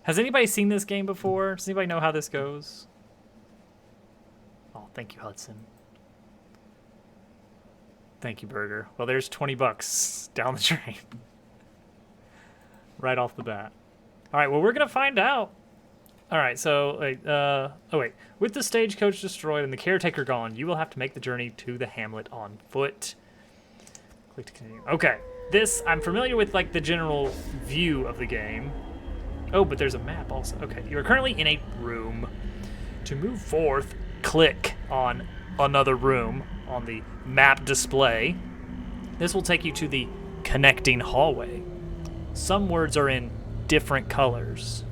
Has anybody seen this game before? Does anybody know how this goes? Oh, thank you, Hudson. Thank you, Burger. Well, there's 20 bucks down the drain. Right off the bat. All right, well, we're going to find out. All right, so, wait. With the stagecoach destroyed and the caretaker gone, you will have to make the journey to the hamlet on foot. Click to continue. Okay, this, I'm familiar with, like, the general view of the game. Oh, but there's a map also. Okay, you are currently in a room. To move forth, click on another room on the map display. This will take you to the connecting hallway. Some words are in different colors.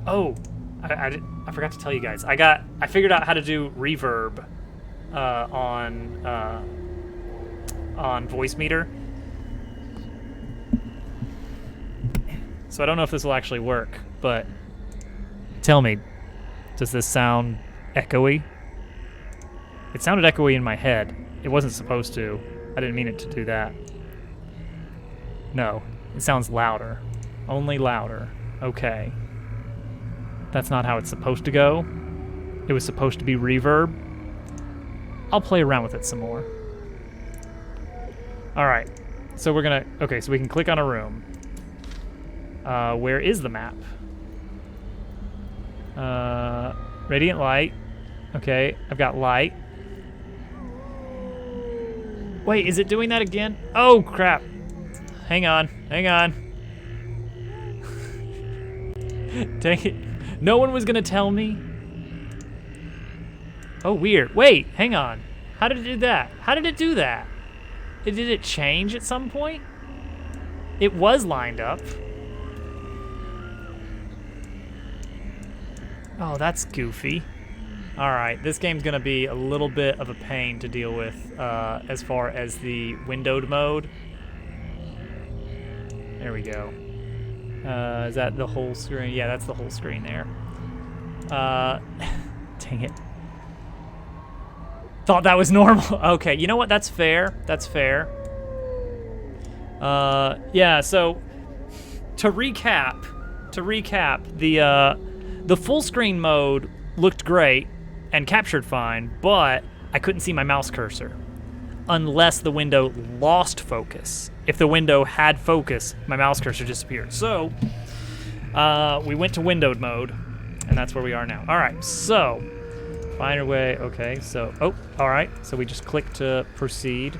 Oh, I forgot to tell you guys. I figured out how to do reverb on voice meter. So I don't know if this will actually work, but tell me, does this sound echoey? It sounded echoey in my head. It wasn't supposed to. I didn't mean it to do that. No, it sounds louder. Only louder. Okay. That's not how it's supposed to go. It was supposed to be reverb. I'll play around with it some more. All right, so we're gonna, okay, so we can click on a room. Where is the map? Radiant light. Okay, I've got light. Wait, is it doing that again? Oh, crap. Hang on, hang on. Dang it. No one was gonna tell me. Oh, weird. Wait, hang on. How did it do that? How did it do that? Did it change at some point? It was lined up. Oh, that's goofy. All right, this game's gonna be a little bit of a pain to deal with as far as the windowed mode. There we go. Is that the whole screen? Yeah, that's the whole screen there. Dang it. Thought that was normal. Okay, you know what? That's fair. That's fair. Yeah, so to recap, the full screen mode looked great and captured fine, but I couldn't see my mouse cursor unless the window lost focus. If the window had focus, my mouse cursor disappeared. So we went to windowed mode, and that's where we are now. All right, so find your way. Okay, so, oh, all right. So we just click to proceed.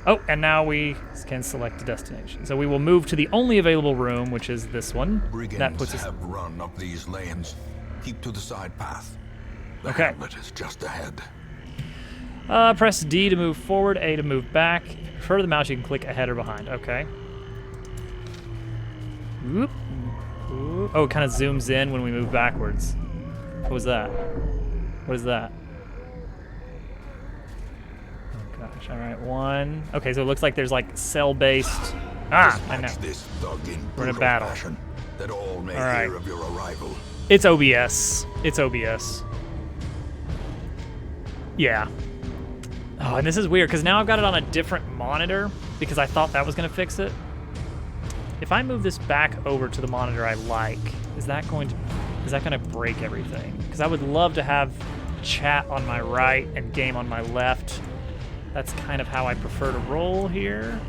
Oh, and now we can select a destination. So we will move to the only available room, which is this one. Brigands that puts us. Have run up these lanes. Keep to the side path. The Okay. hamlet is just ahead. Press D to move forward, A to move back. If you prefer the mouse, you can click ahead or behind. Okay. Whoop. Ooh. Oh, it kind of zooms in when we move backwards. What was that? What is that? Oh gosh, all right, one. Okay, so it looks like there's like cell-based. Ah, I know. Dispatch this thug in We're in a brutal battle. fashion, that all may All right. hear of your arrival. It's OBS. It's OBS. Yeah. Oh, and this is weird because now I've got it on a different monitor because I thought that was gonna fix it. If I move this back over to the monitor I like, is that gonna break everything? Because I would love to have chat on my right and game on my left. That's kind of how I prefer to roll here.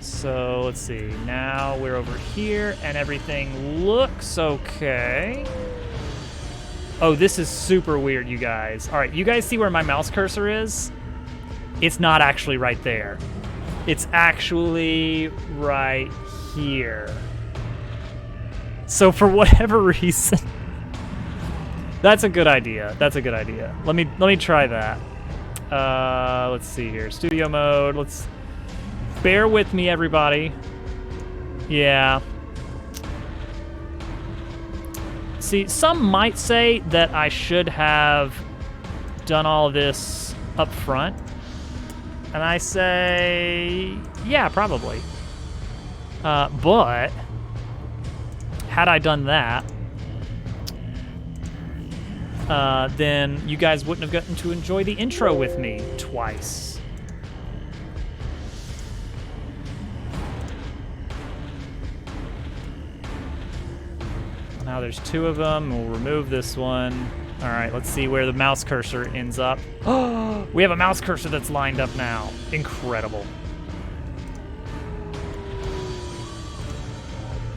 So let's see, now we're over here and everything looks okay. Oh, this is super weird, you guys. All right, you guys see where my mouse cursor is? It's not actually right there. It's actually right here. So for whatever reason, that's a good idea. That's a good idea. Let me try that. Let's see here, studio mode. Let's bear with me, everybody. Yeah. See, some might say that I should have done all of this up front. And I say, yeah, probably. But had I done that, then you guys wouldn't have gotten to enjoy the intro with me twice. Now there's 2 of them. We'll remove this one. All right, let's see where the mouse cursor ends up. Oh, we have a mouse cursor that's lined up now. Incredible.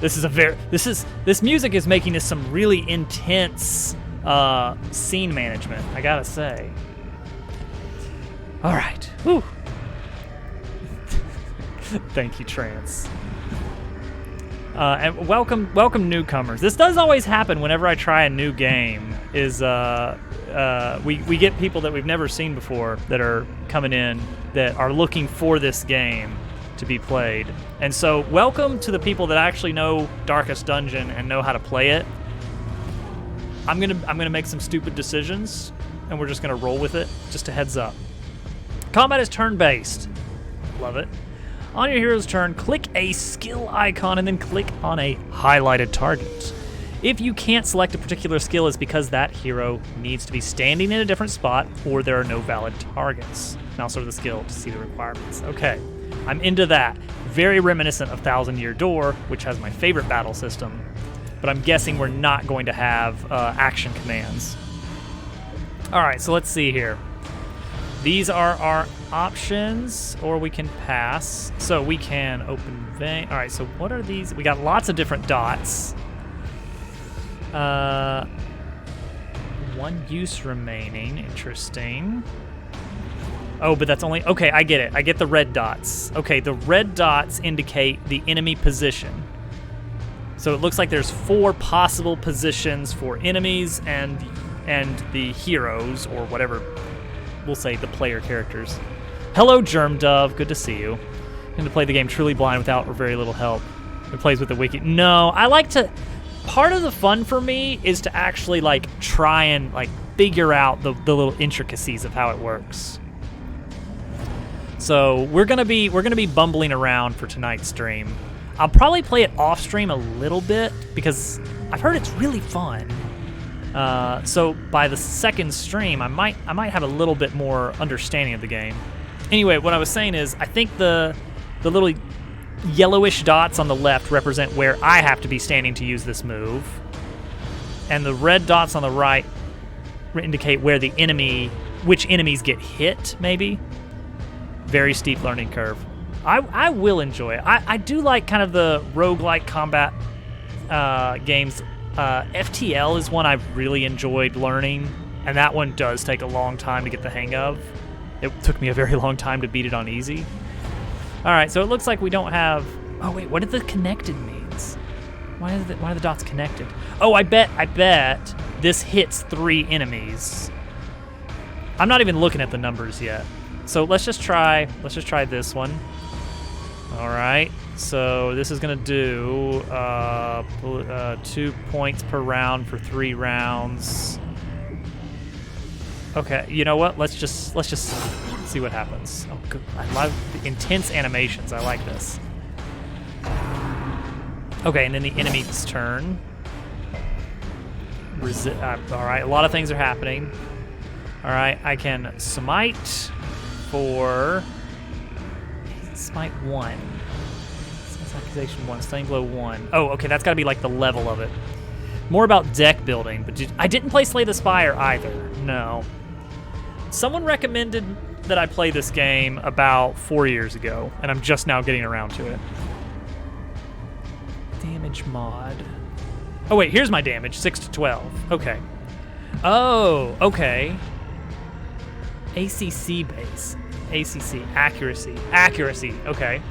This music is making this some really intense scene management, I gotta say. All right, whew. Thank you, Trance. And welcome newcomers. This does always happen whenever I try a new game. Is we get people that we've never seen before that are coming in that are looking for this game to be played. And so welcome to the people that actually know Darkest Dungeon and know how to play it. I'm gonna make some stupid decisions, and we're just gonna roll with it. Just a heads up. Combat is turn-based. Love it. On your hero's turn, click a skill icon and then click on a highlighted target. If you can't select a particular skill, it's because that hero needs to be standing in a different spot or there are no valid targets. Mouse over the skill to see the requirements. Okay, I'm into that. Very reminiscent of Thousand Year Door, which has my favorite battle system, but I'm guessing we're not going to have action commands. All right, so let's see here. These are our options, or we can pass. So we can open vein. All right, so what are these? We got lots of different dots. 1 use remaining, interesting. Oh, but that's only, okay, I get it. I get the red dots. Okay, the red dots indicate the enemy position. So it looks like there's 4 possible positions for enemies and the heroes, or whatever. We'll say the player characters. Hello, Germ Dove. Good to see you. I'm going to play the game truly blind without or very little help. It plays with the wiki. No, I like to... Part of the fun for me is to actually, like, try and, like, figure out the little intricacies of how it works. So we're gonna be bumbling around for tonight's stream. I'll probably play it off stream a little bit because I've heard it's really fun. So by the second stream, I might have a little bit more understanding of the game. Anyway, what I was saying is, I think the little yellowish dots on the left represent where I have to be standing to use this move, and the red dots on the right indicate where which enemies get hit. Maybe. Very steep learning curve. I will enjoy it. I do like kind of the roguelike combat games. FTL is one I've really enjoyed learning, and that one does take a long time to get the hang of. It took me a very long time to beat it on easy. All right, so it looks like we don't have... Oh, wait, what did the connected means? Why are the dots connected? Oh, I bet this hits 3 enemies. I'm not even looking at the numbers yet. So let's just try this one. All right, so this is gonna do 2 points per round for 3 rounds. Okay, you know what? Let's just see what happens. Oh, good. I love the intense animations. I like this. Okay, and then the enemy's turn. All right, a lot of things are happening. All right, I can smite for smite 1. Accusation 1, stunning blow 1. Oh, okay, that's got to be like the level of it. More about deck building, but I didn't play Slay the Spire either. No. Someone recommended that I play this game about 4 years ago, and I'm just now getting around to it. Damage mod. Oh wait, here's my damage, 6 to 12. Okay. Oh, okay. ACC base. ACC, accuracy, okay.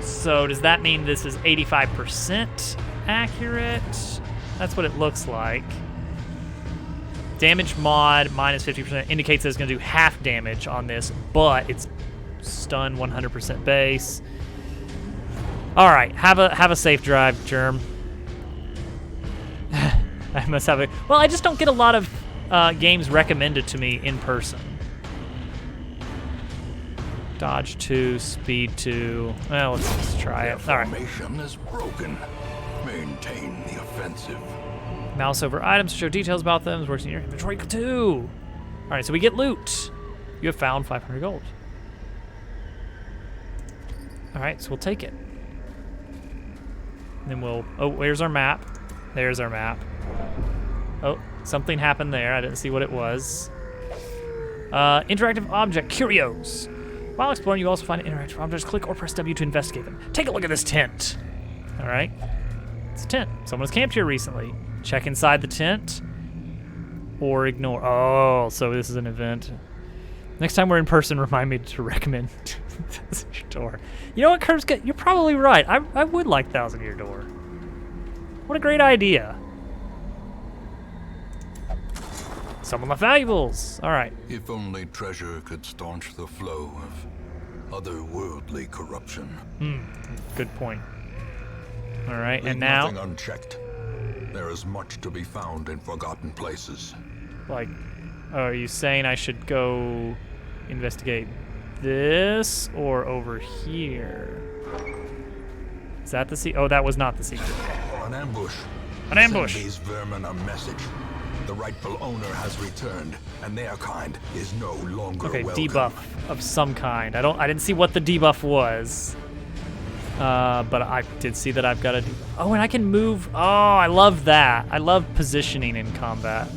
So does that mean this is 85% accurate? That's what it looks like. Damage mod minus 50% indicates that it's going to do half damage on this, but it's stun 100% base. All right, have a safe drive, Germ. I must have a... Well, I just don't get a lot of games recommended to me in person. Dodge 2, speed 2. Well, let's try it. All right. Formation is broken. Maintain the offensive. Mouse over items to show details about them. Works in your inventory too. All right, so we get loot. You have found 500 gold. All right, so we'll take it. And then we'll... Oh, where's our map? There's our map. Oh, something happened there. I didn't see what it was. Interactive object, curios. While exploring, you also find interactive objects. Click or press W to investigate them. Take a look at this tent. All right. It's a tent. Someone's camped here recently. Check inside the tent or ignore. Oh, so this is an event. Next time we're in person, remind me to recommend Thousand Year Door. You know what, Curbs? You're probably right. I would like Thousand Year Door. What a great idea. Summon my valuables. All right. If only treasure could staunch the flow of otherworldly corruption. Good point. All right, Leave and now, nothing unchecked. There is much to be found in forgotten places. like, are you saying I should go investigate this or over here? Is that the secret? Oh, that was not the secret. An ambush. An ambush. Send these vermin a message. The rightful owner has returned, and their kind is no longer Okay, welcome. debuff of some kind. I didn't see what the debuff was. But I did see that I've got a debuff. Oh, and I can move. Oh, I love that. I love positioning in combat.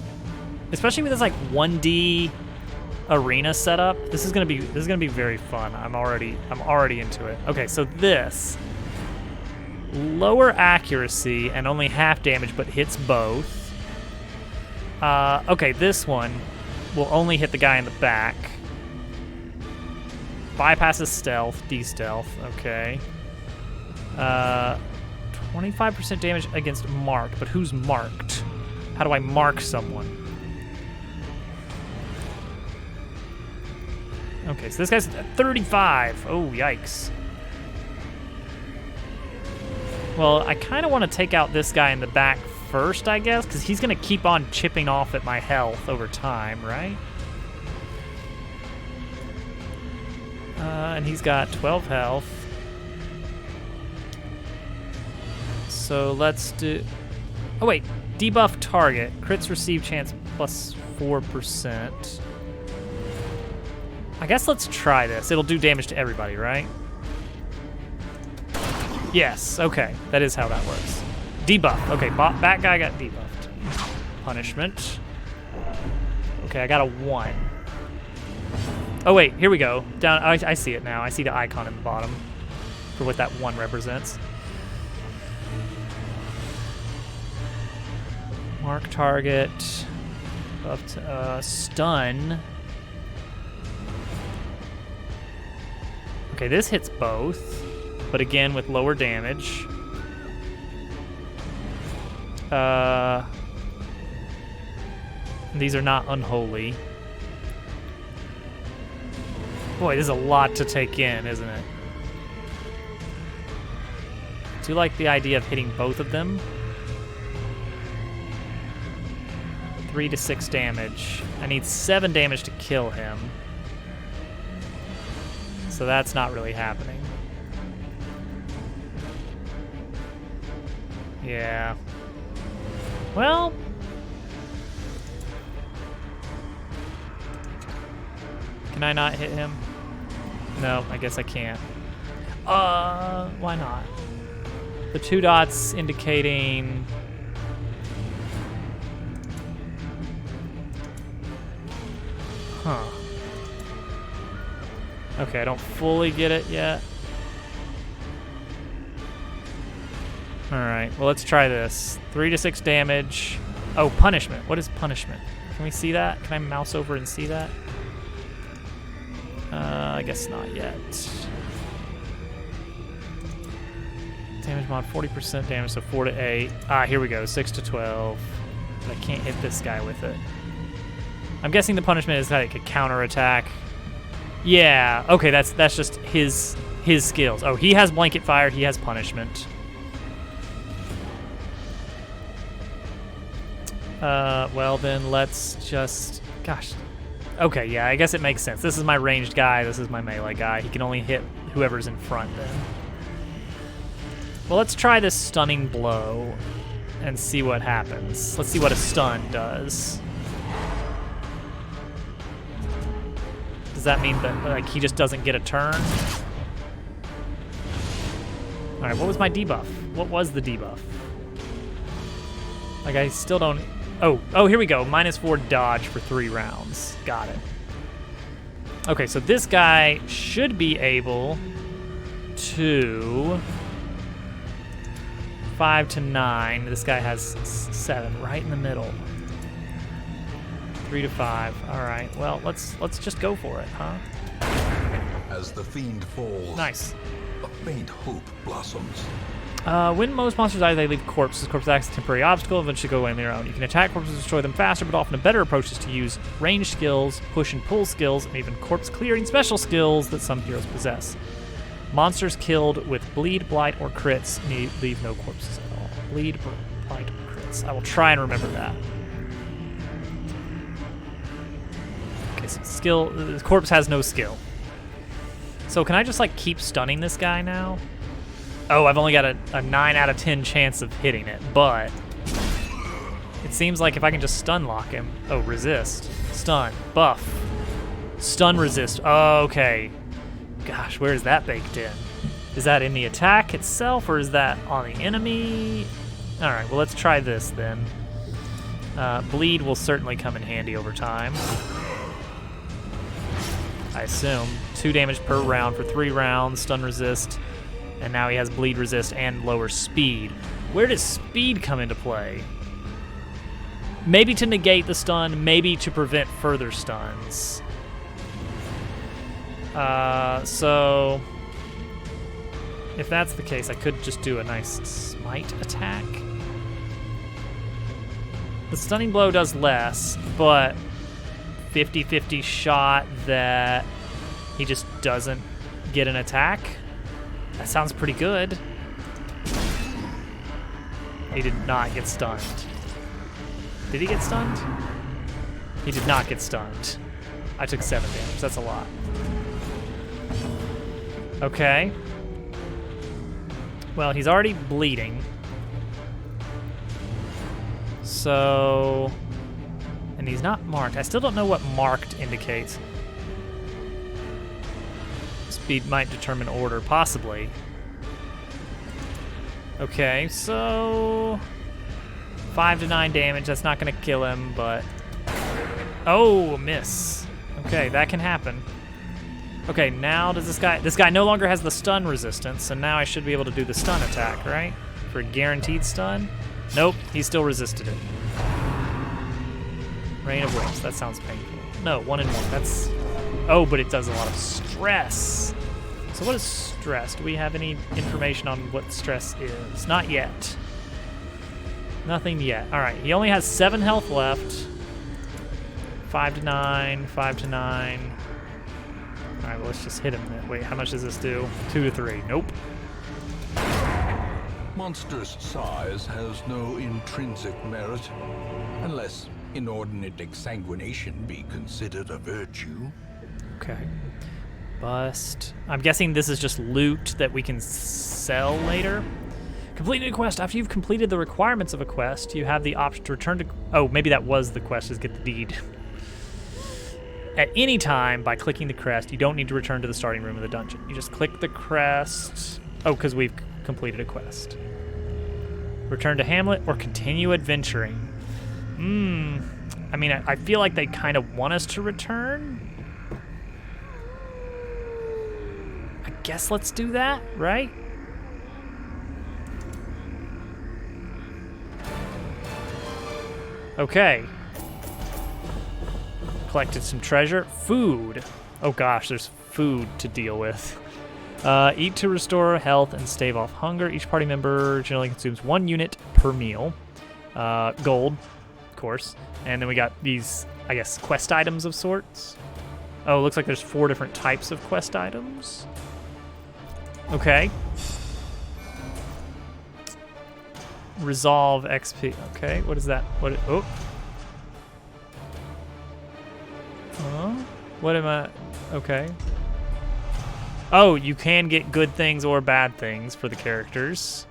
Especially with this like 1D arena setup. This is gonna be very fun. I'm already into it. Okay, so this lower accuracy and only half damage, but hits both. Okay, this one will only hit the guy in the back. Bypasses stealth, de-stealth, okay. 25% damage against marked, but who's marked? How do I mark someone? Okay, so this guy's at 35. Oh, yikes. Well, I kind of want to take out this guy in the back first, I guess, because he's going to keep on chipping off at my health over time, right? And he's got 12 health. So let's do... Oh, wait. Debuff target. Crits receive chance plus 4%. I guess let's try this. It'll do damage to everybody, right? Yes, okay. That is how that works. Debuff. Okay, that guy got debuffed. Punishment. Okay, I got a 1. Oh, wait, here we go. Down. I see it now. I see the icon in the bottom for what that 1 represents. Mark target. Up to, stun. Okay, this hits both, but again with lower damage. These are not unholy. Boy, this is a lot to take in, isn't it? I do like the idea of hitting both of them. 3 to 6 damage. I need 7 damage to kill him. So that's not really happening. Yeah. Well... Can I not hit him? No, I guess I can't. Why not? The 2 dots indicating... Huh. Okay, I don't fully get it yet. Alright, well let's try this. 3 to 6 damage. Oh, punishment. What is punishment? Can we see that? Can I mouse over and see that? I guess not yet. Damage mod, 40% damage, so 4 to 8. Ah, here we go, 6 to 12. But I can't hit this guy with it. I'm guessing the punishment is like a counterattack. Yeah, okay, that's just his skills. Oh, he has blanket fire, he has punishment. Well then let's just, gosh. Okay, yeah, I guess it makes sense. This is my ranged guy, this is my melee guy. He can only hit whoever's in front then. Well, let's try this stunning blow and see what happens. Let's see what a stun does. Does that mean that like he just doesn't get a turn? All right, what was my debuff? What was the debuff? Like, I still don't... Oh, here we go. -4 dodge for 3 rounds. Got it. Okay, so this guy should be able to... 5 to 9. This guy has 7, right in the middle. 3 to 5. All right. Well, let's just go for it, huh? As the fiend falls, Nice. a faint hope blossoms. When most monsters die, they leave corpses. Corpses act as a temporary obstacle, eventually go away on their own. You can attack corpses and destroy them faster, but often a better approach is to use ranged skills, push and pull skills, and even corpse clearing special skills that some heroes possess. Monsters killed with bleed, blight, or crits leave no corpses at all. Bleed, blight, or crits. I will try and remember that. Okay, so skill. The corpse has no skill. So can I just like keep stunning this guy now? Oh, I've only got a 9 out of 10 chance of hitting it, but it seems like if I can just stun lock him. Oh, resist, stun, buff, stun, resist. Oh, okay. Gosh, where is that baked in? Is that in the attack itself, or is that on the enemy? All right, well, let's try this then. Bleed will certainly come in handy over time. I assume. 2 damage per round for 3 rounds, stun resist, and now he has bleed resist and lower speed. Where does speed come into play? Maybe to negate the stun, maybe to prevent further stuns. So if that's the case, I could just do a nice smite attack. The stunning blow does less, but 50-50 shot that he just doesn't get an attack. That sounds pretty good. He did not get stunned. Did he get stunned? He did not get stunned. I took 7 damage. That's a lot. Okay. Well, he's already bleeding. So... And he's not marked. I still don't know what marked indicates. Speed might determine order, possibly. Okay, so 5 to 9 damage. That's not gonna kill him, but oh, miss. Okay, that can happen. Okay, now does this guy no longer has the stun resistance, so now I should be able to do the stun attack, right? For a guaranteed stun. Nope, he still resisted it. Rain of Winds. That sounds painful. No, 1 and 1. That's... Oh, but it does a lot of stress. So what is stress? Do we have any information on what stress is? Not yet. Nothing yet. All right, he only has 7 health left. 5 to 9, 5 to 9. All right, well, let's just hit him then. Wait, how much does this do? 2 to 3. Nope. Monster's size has no intrinsic merit, unless inordinate exsanguination be considered a virtue. Okay. Bust. I'm guessing this is just loot that we can sell later. Completed a quest. After you've completed the requirements of a quest, you have the option to return to... Oh, maybe that was the quest, is get the deed. At any time, by clicking the crest, you don't need to return to the starting room of the dungeon. You just click the crest. Oh, because we've completed a quest. Return to Hamlet or continue adventuring. I mean, I feel like they kind of want us to return. I guess let's do that, right? Okay. Collected some treasure. Food. Oh gosh, there's food to deal with. Eat to restore health and stave off hunger. Each party member generally consumes 1 unit per meal. Gold, of course. And then we got these, I guess, quest items of sorts. Oh, it looks like there's 4 different types of quest items. Okay. Resolve XP. Okay, what is that? Oh. What am I? Okay. Oh, you can get good things or bad things for the characters.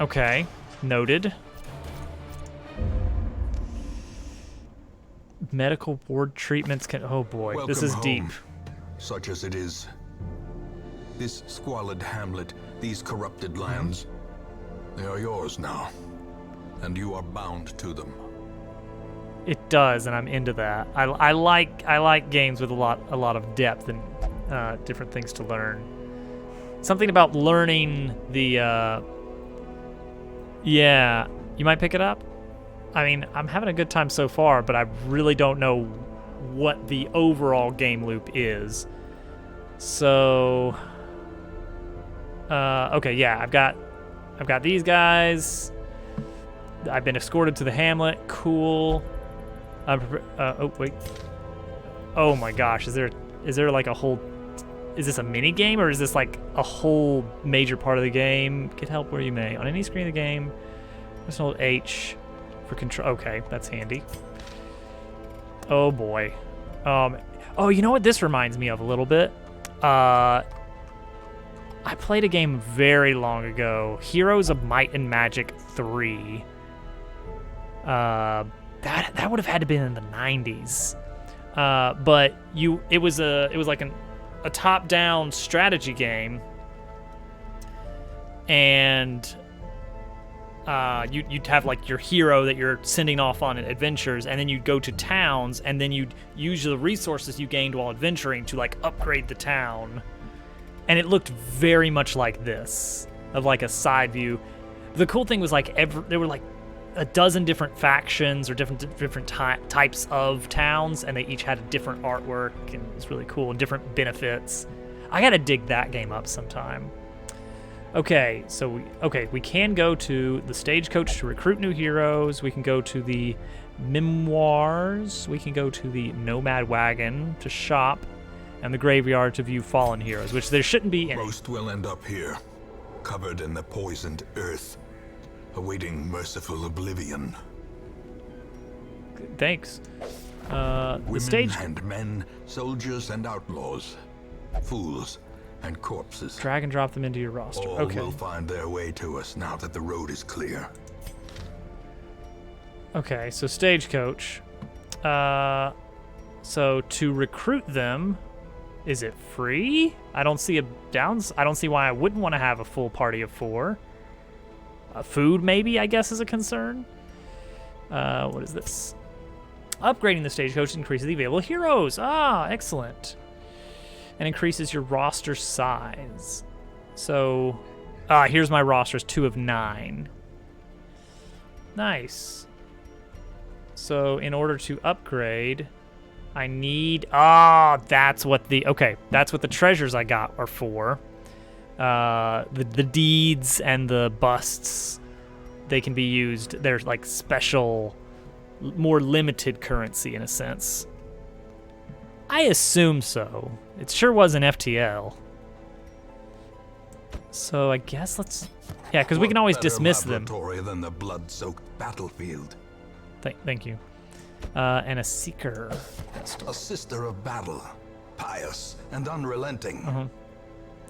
Okay, noted. Medical ward treatments can... Oh boy, Welcome this is home, deep. Such as it is. This squalid hamlet, these corrupted lands, they are yours now. and you are bound to them. It does, and I'm into that. I like games with a lot of depth and different things to learn. Something about learning the. Yeah, you might pick it up. I mean, I'm having a good time so far, but I really don't know what the overall game loop is. So, okay, yeah, I've got these guys. I've been escorted to the hamlet. Cool. Oh wait. Oh my gosh, is there like a whole? Is this a mini game or is this like a whole major part of the game? Get help where you may on any screen of the game. Let's hold H for control. Okay, that's handy. Oh boy. Oh, you know what this reminds me of a little bit? I played a game very long ago, Heroes of Might and Magic 3. That would have had to been in the 90s. But it was like a top-down strategy game, and you'd have like your hero that you're sending off on adventures, and then you'd go to towns, and then you'd use the resources you gained while adventuring to like upgrade the town. And it looked very much like this, of like a side view. The cool thing was like there were like a dozen different factions or different types of towns, and they each had a different artwork, and it's really cool, and different benefits. I gotta dig that game up sometime. Okay, so we can go to the stagecoach to recruit new heroes. We can go to the memoirs. We can go to the nomad wagon to shop, and the graveyard to view fallen heroes, which there shouldn't be any. Most will end up here, covered in the poisoned earth, awaiting merciful oblivion. Thanks. The Women stage. and men, soldiers and outlaws, fools and corpses. Drag and drop them into your roster. All Okay. will find their way to us now that the road is clear. Okay, so stagecoach. So to recruit them, is it free? I don't see I don't see why I wouldn't want to have a full party of 4. Food, maybe, I guess, is a concern. What is this? Upgrading the stagecoach increases the available heroes. Ah, excellent. And increases your roster size. So, here's my roster, is 2 of 9. Nice. So, in order to upgrade, I need... that's what the treasures I got are for. The deeds and the busts, they can be used. They're like special, more limited currency in a sense. I assume so. It sure was an FTL. So I guess let's... Yeah, because we can always dismiss them. Laboratory than the blood-soaked battlefield. Thank you. And a seeker. A sister of battle, pious and unrelenting.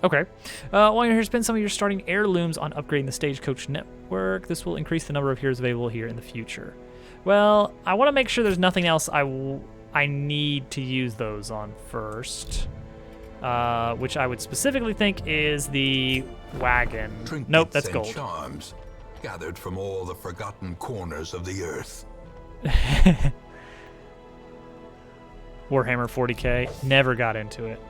Okay. While you're here, spend some of your starting heirlooms on upgrading the stagecoach network. This will increase the number of heroes available here in the future. Well, I want to make sure there's nothing else I need to use those on first. Which I would specifically think is the wagon. Trinkets Nope, that's and gold. charms gathered from all the forgotten corners of the earth. Warhammer 40k. Never got into it.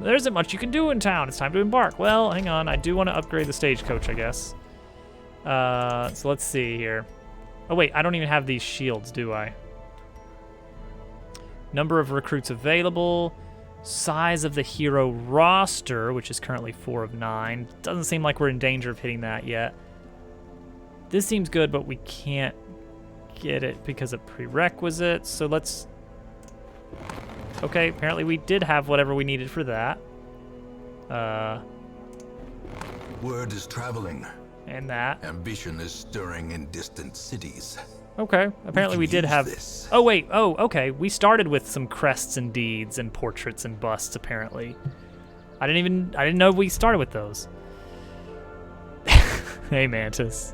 There isn't much you can do in town. It's time to embark. Well, hang on. I do want to upgrade the stagecoach, I guess. So let's see here. Oh, wait. I don't even have these shields, do I? Number of recruits available. Size of the hero roster, which is currently 4 of 9. Doesn't seem like we're in danger of hitting that yet. This seems good, but we can't get it because of prerequisites. So let's... Okay, apparently we did have whatever we needed for that. Word is traveling. And that. Ambition is stirring in distant cities. Okay, apparently we can did use have... this. Oh, wait. Oh, okay. We started with some crests and deeds and portraits and busts, apparently. I didn't know we started with those. Hey, Mantis.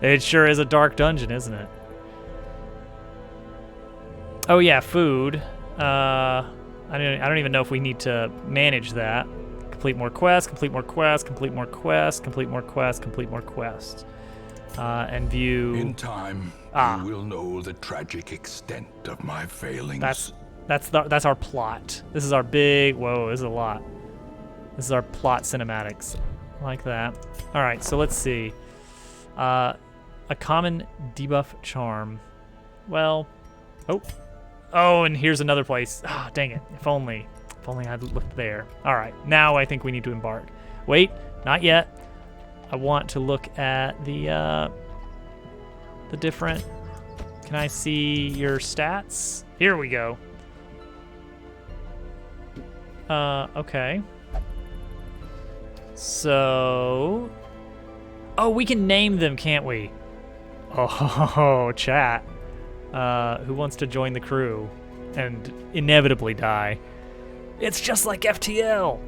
It sure is a dark dungeon, isn't it? Oh, yeah, food. I don't even know if we need to manage that. Complete more quests, complete more quests, complete more quests, complete more quests, complete more quests. and view. In time, Ah. you will know the tragic extent of my failings. That's our plot. This is our big. Whoa, this is a lot. This is our plot cinematics, like that. All right, so let's see. A common debuff charm. Well, oh, and here's another place. Ah, dang it! If only I'd looked there. All right, now I think we need to embark. Wait, not yet. I want to look at the different. Can I see your stats? Here we go. Okay. So, oh, we can name them, can't we? Oh, chat. Who wants to join the crew and inevitably die? It's just like FTL.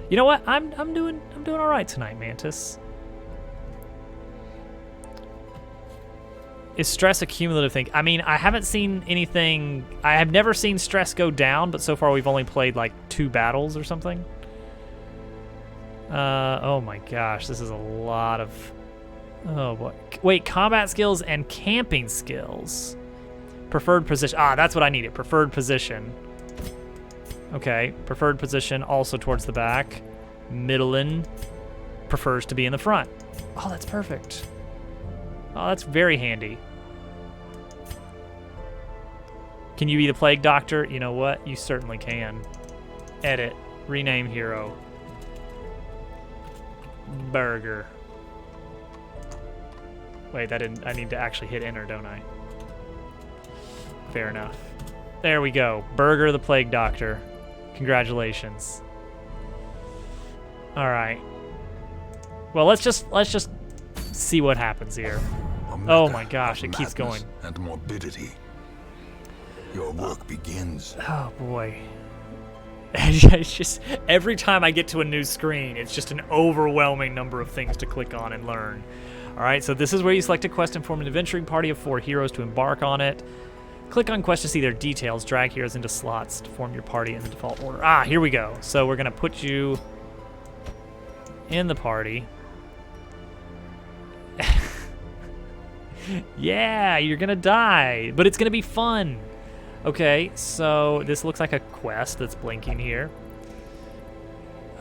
You know what? I'm doing all right tonight, Mantis. Is stress a cumulative thing? I mean, I haven't seen anything. I have never seen stress go down, but so far we've only played like 2 battles or something. Oh my gosh, this is a lot of. Oh boy. Wait, combat skills and camping skills. Preferred position. Ah, that's what I needed. Preferred position. Okay, preferred position also towards the back. Middlin prefers to be in the front. Oh, that's perfect. Oh, that's very handy. Can you be the plague doctor? You know what? You certainly can. Edit. Rename hero. Burger. Wait, that didn't. I need to actually hit enter, don't I? Fair enough. There we go. Burger the plague doctor. Congratulations. All right. Well, let's just see what happens here. Oh my gosh, it keeps going. And morbidity. Your work begins. Oh boy. It's just every time I get to a new screen, it's just an overwhelming number of things to click on and learn. All right, so this is where you select a quest and form an adventuring party of 4 heroes to embark on it. Click on quest to see their details. Drag heroes into slots to form your party in the default order. Ah, here we go. So we're gonna put you in the party. Yeah, you're gonna die, but it's gonna be fun. Okay, so this looks like a quest that's blinking here.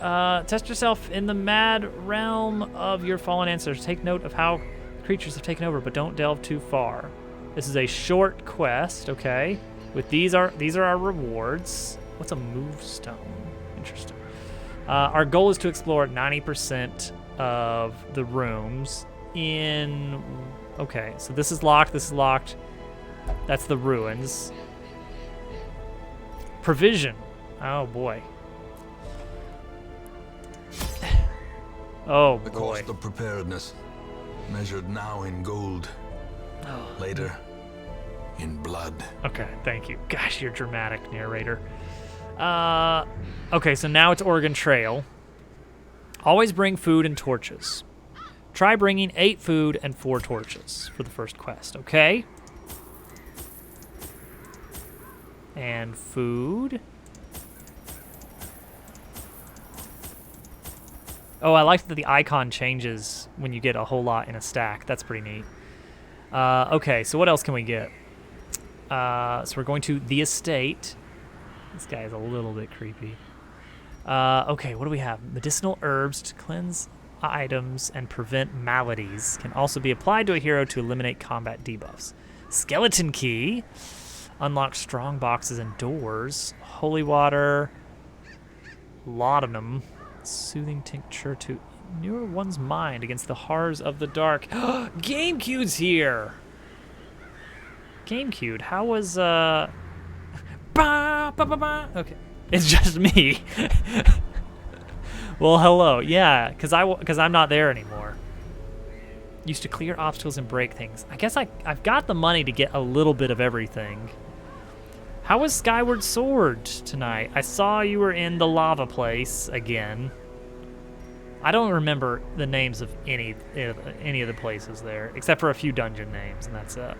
Test yourself in the mad realm of your fallen ancestors. Take note of how creatures have taken over, but don't delve too far. This is a short quest, okay? With these are our rewards. What's a move stone? Interesting. Our goal is to explore 90% of the rooms in. Okay, so this is locked. This is locked. That's the ruins. Provision. Oh boy. Oh The boy. cost of preparedness, measured now in gold, later in blood. Okay, thank you. Gosh, you're dramatic, narrator. Okay, so now it's Oregon Trail. Always bring food and torches. Try bringing 8 food and 4 torches for the first quest, okay? And food. Oh, I like that the icon changes when you get a whole lot in a stack. That's pretty neat. Okay, so what else can we get? So we're going to the estate. This guy is a little bit creepy. Okay, what do we have? Medicinal herbs to cleanse items and prevent maladies can also be applied to a hero to eliminate combat debuffs. Skeleton key. Unlock strong boxes and doors. Holy water. Laudanum. Soothing tincture to inure one's mind against the horrors of the dark. GameCube's here. GameCube, how was Ba, ba, ba, ba. Okay, it's just me. Well, hello. Yeah, because I'm not there anymore. Used to clear obstacles and break things. I guess I've got the money to get a little bit of everything. How was Skyward Sword tonight? I saw you were in the lava place again. I don't remember the names of any of the places there, except for a few dungeon names, and that's it.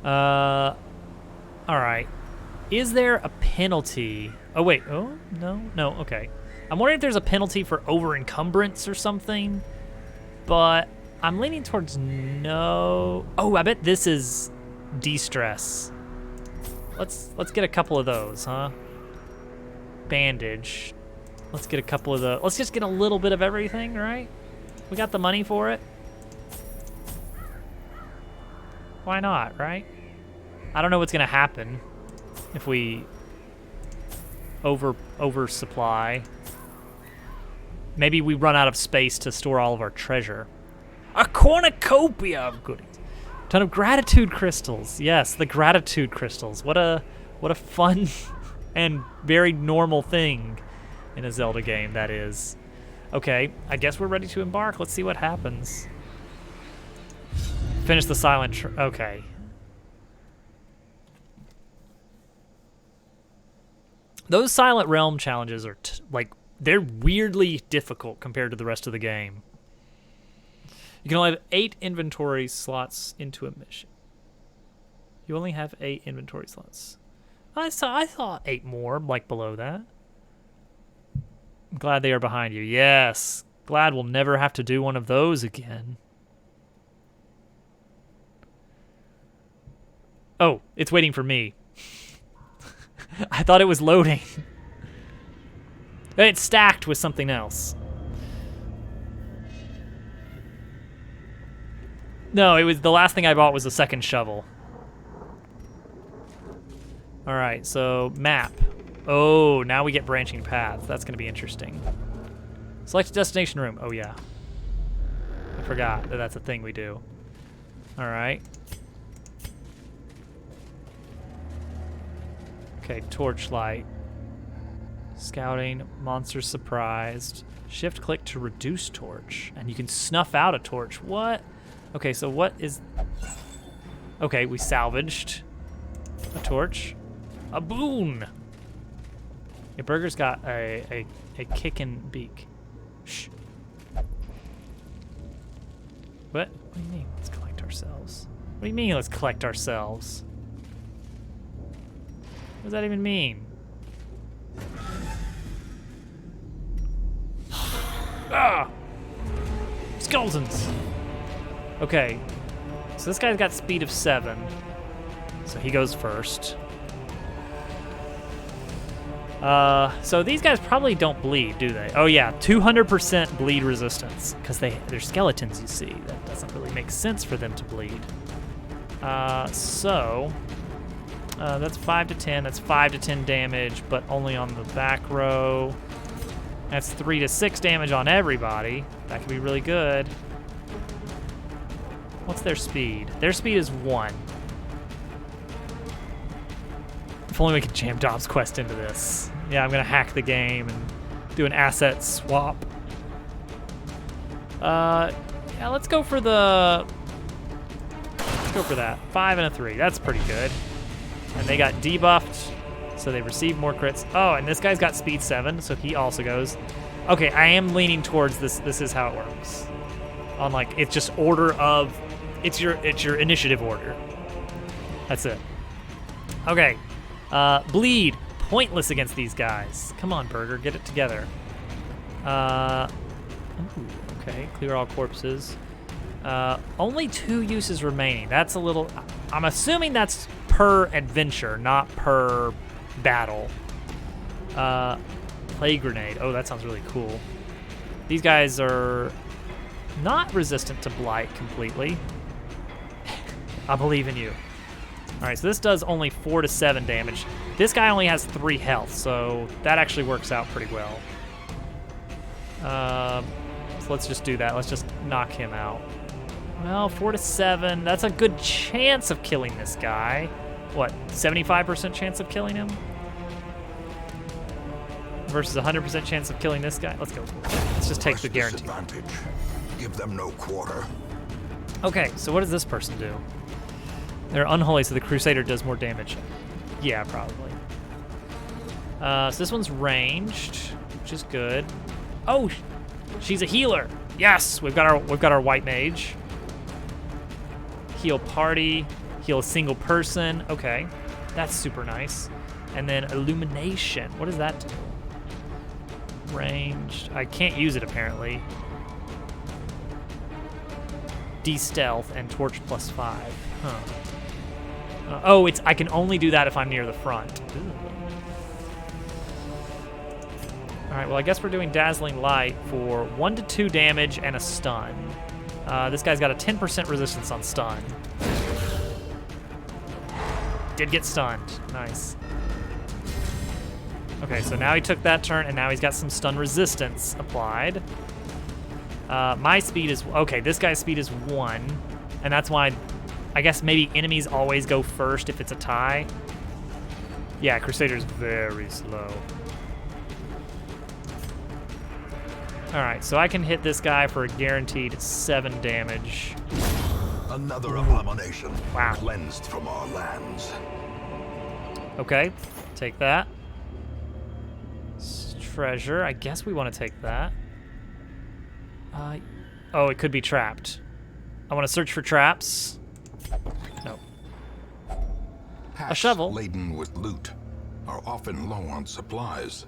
All right. Is there a penalty? Oh wait. Oh no. Okay. I'm wondering if there's a penalty for over encumbrance or something, but I'm leaning towards no. Oh, I bet this is de-stress. Let's get a couple of those, huh? Bandage. Let's get a couple of the. Let's just get a little bit of everything, right? We got the money for it. Why not, right? I don't know what's gonna happen if we oversupply. Maybe we run out of space to store all of our treasure. A cornucopia of goodies. Ton of gratitude crystals. Yes, the gratitude crystals. What a fun and very normal thing in a Zelda game that is. Okay, I guess we're ready to embark. Let's see what happens. Finish the silent okay. Those Silent Realm challenges are like, they're weirdly difficult compared to the rest of the game. You can only have 8 inventory slots into a mission. You only have 8 inventory slots. I saw 8 more, like below that. I'm glad they are behind you. Yes. Glad we'll never have to do one of those again. Oh, it's waiting for me. I thought it was loading. It's stacked with something else. No, it was the last thing I bought was a second shovel. All right, so map. Oh, now we get branching paths. That's gonna be interesting. Select destination room. Oh yeah. I forgot that that's a thing we do. All right. Okay, torchlight. Scouting, monster surprised. Shift click to reduce torch, and you can snuff out a torch. What? Okay, so what is... Okay, we salvaged a torch. A boon! Yeah, Burger's got a kickin' beak. Shh. What? What do you mean, let's collect ourselves? What do you mean, let's collect ourselves? What does that even mean? Ah! Skeletons! Okay, so this guy's got speed of 7, so he goes first. So these guys probably don't bleed, do they? Oh yeah, 200% bleed resistance, because they're skeletons, you see. That doesn't really make sense for them to bleed. That's 5 to 10, that's 5 to 10 damage, but only on the back row. That's 3 to 6 damage on everybody. That could be really good. What's their speed? Their speed is 1. If only we could jam Dobbs Quest into this. Yeah, I'm gonna hack the game and do an asset swap. Yeah, let's go for that. 5 and a 3, that's pretty good. And they got debuffed, so they receive more crits. Oh, and this guy's got speed 7, so he also goes. Okay, I am leaning towards this. This is how it works. On like, it's just order of, it's your initiative order. That's it. Okay, bleed, pointless against these guys. Come on, Burger, get it together. Ooh, okay, clear all corpses. Only 2 uses remaining. That's a little, I'm assuming that's per adventure, not per battle. Play grenade. Oh, that sounds really cool. These guys are not resistant to blight completely. I believe in you. All right, so this does only 4 to 7 damage. This guy only has 3 health, so that actually works out pretty well. So let's just do that. Let's just knock him out. Well, 4 to 7, that's a good chance of killing this guy. What, 75% chance of killing him? Versus 100% chance of killing this guy? Let's go. Let's just take the guarantee. Give them no quarter. Okay, so what does this person do? They're unholy, so the Crusader does more damage. Yeah, probably. So this one's ranged, which is good. Oh, she's a healer. Yes, we've got our white mage. Heal party, heal a single person. Okay, that's super nice. And then illumination. What does that do? Ranged. I can't use it apparently. De-stealth and torch +5. Huh. Oh, I can only do that if I'm near the front. All right, well, I guess we're doing Dazzling Light for 1 to 2 damage and a stun. This guy's got a 10% resistance on stun. Did get stunned. Nice. Okay, so now he took that turn, and now he's got some stun resistance applied. My speed is... Okay, this guy's speed is 1, and that's why I guess maybe enemies always go first if it's a tie. Yeah, Crusader's very slow. All right, so I can hit this guy for a guaranteed 7 damage. Another abomination. Wow. Cleansed from our lands. Okay, take that. Treasure, I guess we want to take that. Oh, it could be trapped. I want to search for traps. No. Hats shovel. laden with loot are often low on supplies.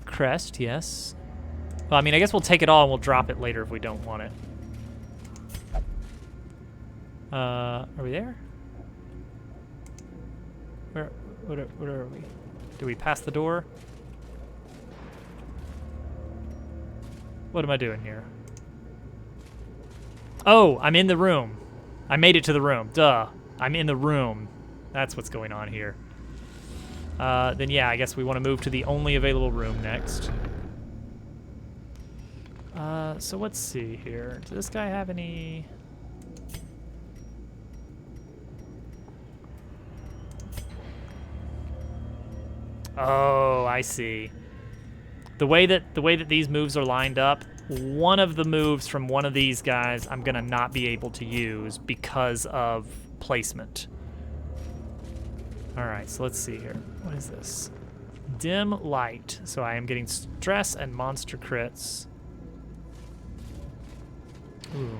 Crest, yes. Well, I mean, I guess we'll take it all and we'll drop it later if we don't want it. Are we there? What are we? Do we pass the door? What am I doing here? Oh, I'm in the room. I made it to the room. Duh. I'm in the room. That's what's going on here. Then yeah, I guess we want to move to the only available room next. So let's see here. Does this guy have any... Oh, I see. The way that these moves are lined up, one of the moves from one of these guys I'm gonna not be able to use because of placement. All right, so let's see here. What is this? Dim light. So I am getting stress and monster crits. Ooh.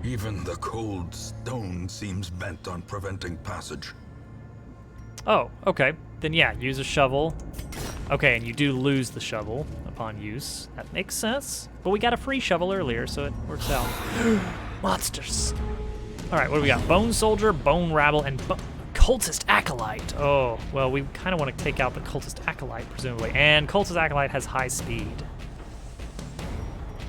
Even the cold stone seems bent on preventing passage. Oh, okay. Then yeah, use a shovel. Okay, and you do lose the shovel upon use. That makes sense. But we got a free shovel earlier, so it works out. Monsters. All right, what do we got? Bone Soldier, Bone Rabble, and Cultist Acolyte. Oh, well, we kind of want to take out the Cultist Acolyte, presumably. And Cultist Acolyte has high speed.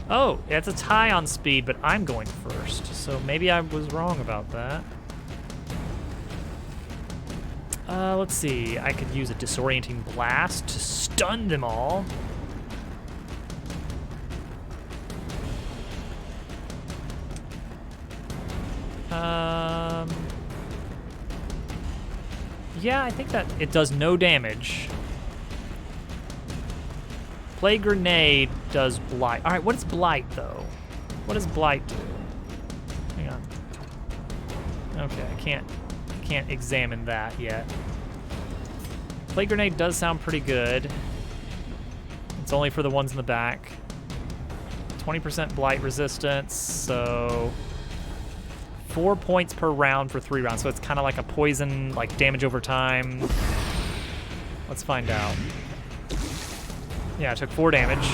Oh, it's a tie on speed, but I'm going first. So maybe I was wrong about that. Let's see. I could use a Disorienting Blast to stun them all. Yeah, I think that it does no damage. Plague Grenade does Blight. All right, what is Blight, though? What does Blight do? Hang on. Okay, I can't examine that yet. Plague Grenade does sound pretty good. It's only for the ones in the back. 20% Blight resistance, so 4 points per round for 3 rounds. So it's kind of like a poison, like damage over time. Let's find out. Yeah, I took 4 damage.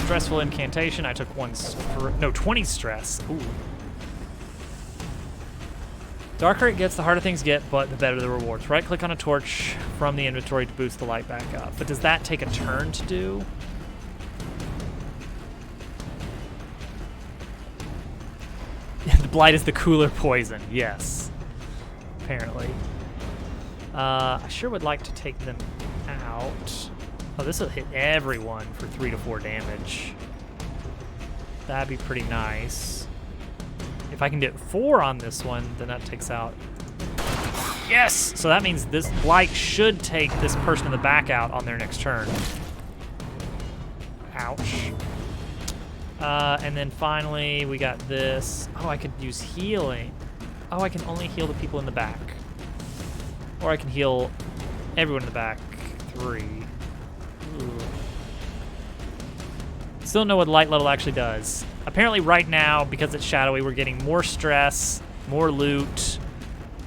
Stressful incantation. I took 20 stress. Ooh. Darker it gets, the harder things get, but the better the rewards. Right-click on a torch from the inventory to boost the light back up. But does that take a turn to do? The Blight is the cooler poison, yes. Apparently. I sure would like to take them out. Oh, this will hit everyone for 3 to 4 damage. That'd be pretty nice. If I can get 4 on this one, then that takes out... Yes! So that means this Blight should take this person in the back out on their next turn. Ouch. And then finally, we got this. Oh, I could use healing. Oh, I can only heal the people in the back. Or I can heal everyone in the back. 3. Ooh. Still don't know what light level actually does. Apparently right now, because it's shadowy, we're getting more stress More loot.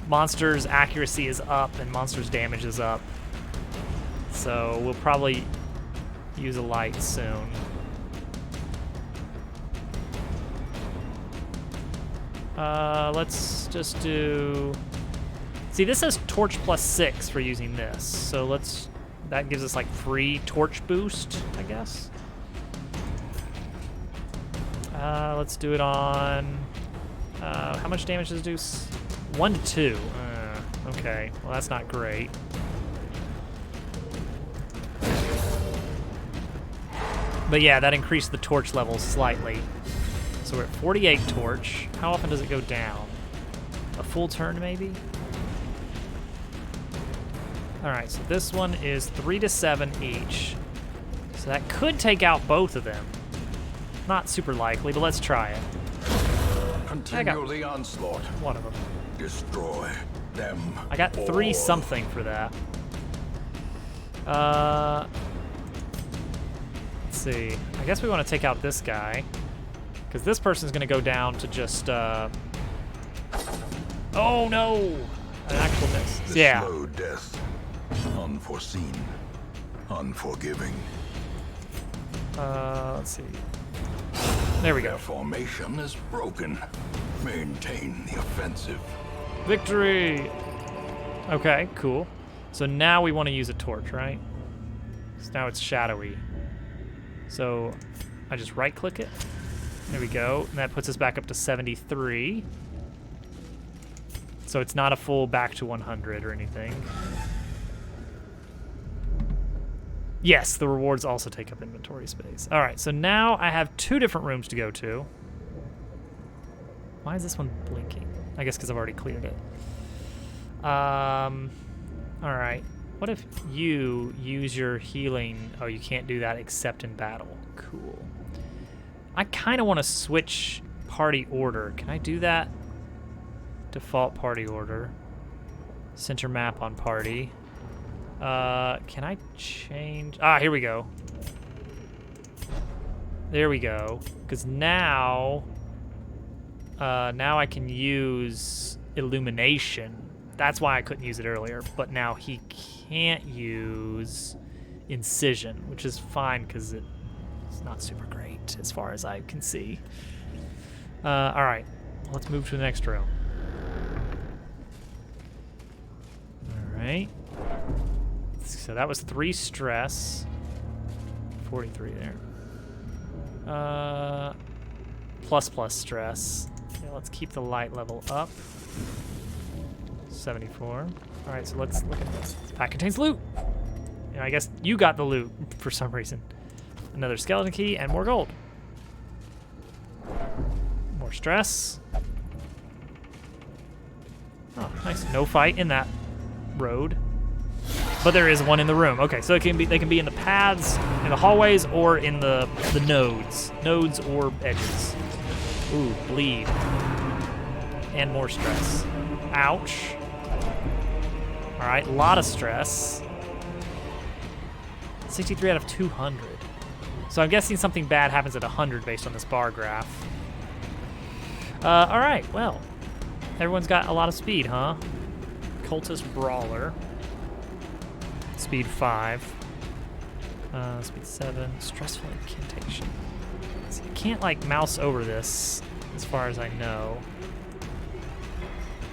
Monsters' accuracy is up and monsters' damage is up. So we'll probably use a light soon. Let's just do... See, this says torch +6 for using this. So that gives us like free torch boost, I guess. Let's do it on... how much damage does it do? 1 to 2. Okay, well that's not great. But yeah, that increased the torch level slightly. So we're at 48 torch. How often does it go down? A full turn, maybe? All right, so this one is 3 to 7 each. So that could take out both of them. Not super likely, but let's try it. Continue the onslaught. One of them. Destroy them. I got 3 all. something for that. Let's see. I guess we want to take out this guy. Because this person's going to go down to just... Oh, no! An actual miss. The Yeah. slow death. Unforeseen. Unforgiving. Let's see. There we Their go. formation is broken. Maintain the offensive. Victory! Okay, cool. So now we want to use a torch, right? So now it's shadowy. So I just right-click it. There we go. And that puts us back up to 73. So it's not a full back to 100 or anything. Yes, the rewards also take up inventory space. All right, so now I have 2 different rooms to go to. Why is this one blinking? I guess because I've already cleared it. All right. What if you use your healing? Oh, you can't do that except in battle. Cool. I kind of want to switch party order. Can I do that? Default party order. Center map on party. Can I change? Ah, here we go. There we go. Because now I can use illumination. That's why I couldn't use it earlier. But now he can't use incision, which is fine because it's not super great as far as I can see. All right, let's move to the next room. All right. So that was 3 stress. 43 there. Plus stress. Okay, let's keep the light level up. 74. All right, so let's look at this. Pack contains loot. Yeah, I guess you got the loot for some reason. Another skeleton key and more gold. More stress. Oh, nice. No fight in that road. But there is one in the room. Okay, so they can be in the paths, in the hallways, or in the nodes. Nodes or edges. Ooh, bleed. And more stress. Ouch. All right, a lot of stress. 63 out of 200. So I'm guessing something bad happens at 100 based on this bar graph. All right, well, everyone's got a lot of speed, huh? Cultist Brawler. Speed 5. Speed 7. Stressful Incantation. So you can't, like, mouse over this, as far as I know.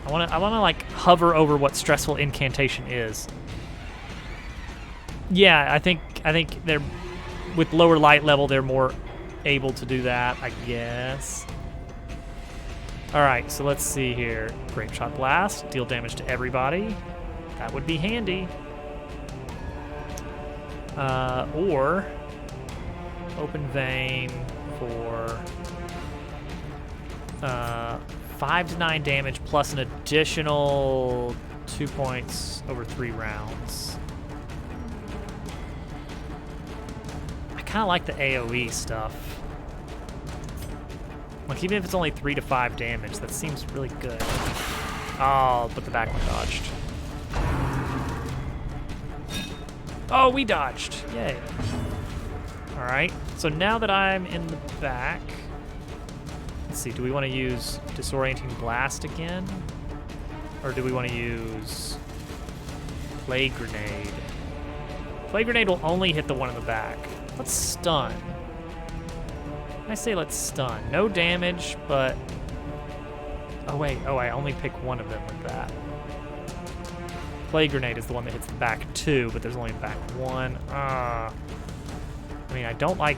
I wanna like hover over what Stressful Incantation is. Yeah, I think they're with lower light level they're more able to do that, I guess. All right, so let's see here. Grape Shot Blast, deal damage to everybody. That would be handy. Or Open Vein for 5 to 9 damage plus an additional 2 points over 3 rounds. I kind of like the AoE stuff. Like, even if it's only 3 to 5 damage, that seems really good. Oh, but the back one dodged. Oh, we dodged. Yay. All right. So now that I'm in the back, Let's see, do we want to use Disorienting Blast again? Or do we want to use Plague Grenade? Plague Grenade will only hit the one in the back. Let's stun. I say let's stun. No damage, but... Oh wait, I only pick one of them with that. Plague Grenade is the one that hits the back 2, but there's only back 1. I mean, I don't like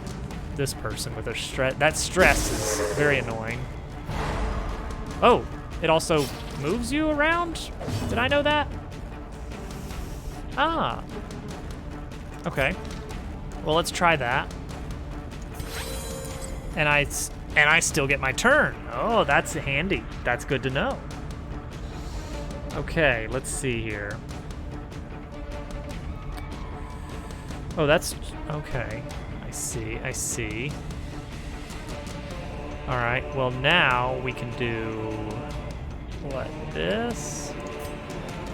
this person with their stress. That stress is very annoying. Oh, it also moves you around? Did I know that? Ah. Okay. Well, let's try that. And I still get my turn. Oh, that's handy. That's good to know. Okay, let's see here. Oh, that's okay. I see. All right, well now we can do what, this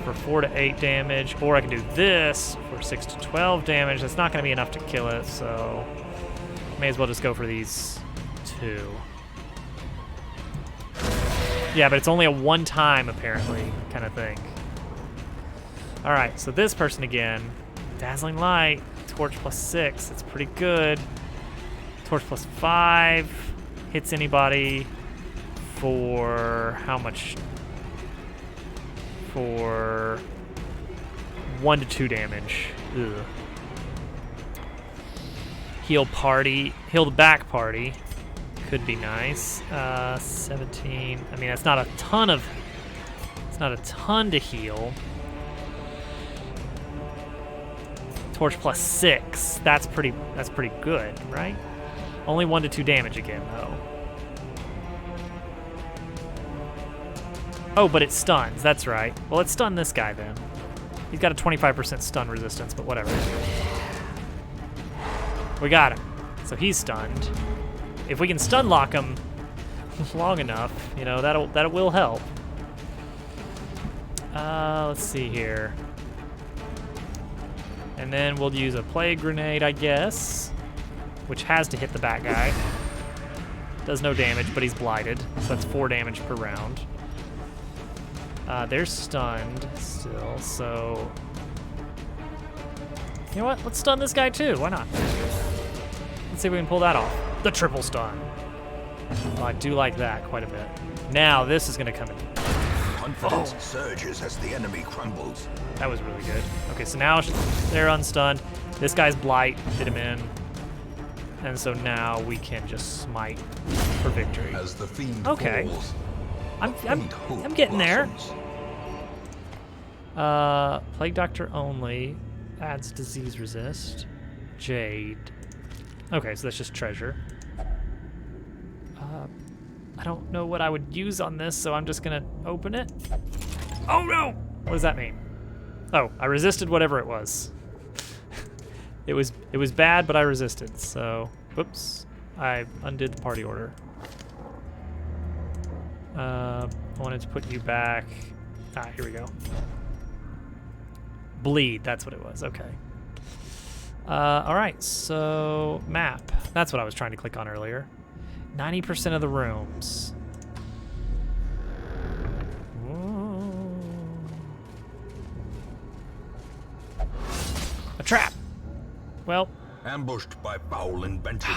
for 4 to 8 damage, or I can do this for 6 to 12 damage. That's not gonna be enough to kill it, so may as well just go for these 2. Yeah, but it's only a one-time, apparently, kind of thing. All right, so this person again, Dazzling Light, Torch plus 6, that's pretty good. Torch plus 5, hits anybody for how much? For 1 to 2 damage. Ugh. Heal the back party. Could be nice. 17. I mean, it's not a ton to heal. Torch plus 6. That's pretty good, right? Only 1 to 2 damage again, though. Oh, but it stuns. That's right. Well, let's stun this guy then. He's got a 25% stun resistance, but whatever. We got him. So he's stunned. If we can stun lock him long enough, you know, that will help. Let's see here. And then we'll use a Plague Grenade, I guess, which has to hit the bat guy. Does no damage, but he's blighted, so that's 4 damage per round. They're stunned still, so... You know what? Let's stun this guy too. Why not? Let's see if we can pull that off. The triple stun. Oh, I do like that quite a bit. Now this is gonna come in. Confidence surges as the enemy crumbles. That was really good. Okay, so now they're unstunned. This guy's blight did him in. And so now we can just smite for victory. As the fiend Okay. falls, I'm getting there. Plague Doctor only. Adds disease resist. Jade. Okay, so that's just treasure. I don't know what I would use on this, so I'm just gonna open it. Oh no! What does that mean? Oh, I resisted whatever it was. It was bad, but I resisted, so whoops. I undid the party order. I wanted to put you back. Here we go. Bleed, that's what it was, okay. All right, so map. That's what I was trying to click on earlier. 90% of the rooms. Whoa. A trap. Well. ambushed by foul invention.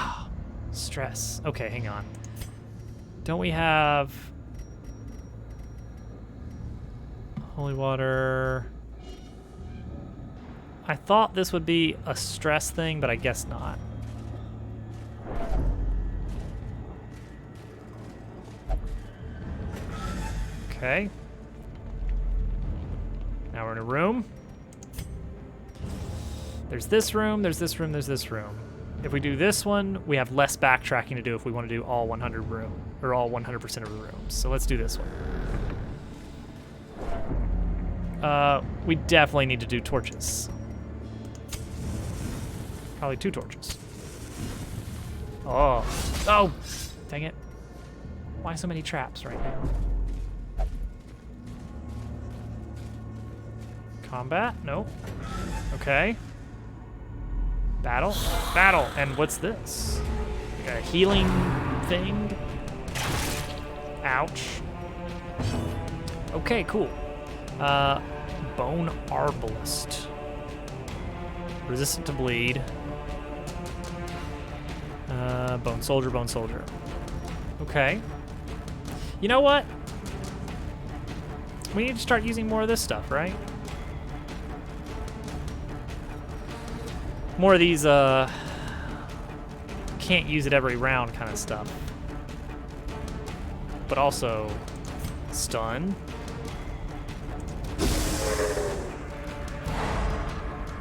Stress. Okay, hang on. Don't we have holy water? I thought this would be a stress thing, but I guess not. Okay. Now we're in a room. There's this room, there's this room, there's this room. If we do this one, we have less backtracking to do if we want to do all 100 room, or all 100% of the rooms. So let's do this one. We definitely need to do torches. Probably 2 torches. Oh, dang it. Why so many traps right now? Combat? No. Okay. Battle? Battle! And what's this? Like a healing thing? Ouch. Okay, cool. Bone Arbalist. Resistant to bleed. Bone Soldier, Bone Soldier. Okay. You know what? We need to start using more of this stuff, right? More of these, can't use it every round kind of stuff. But also, stun.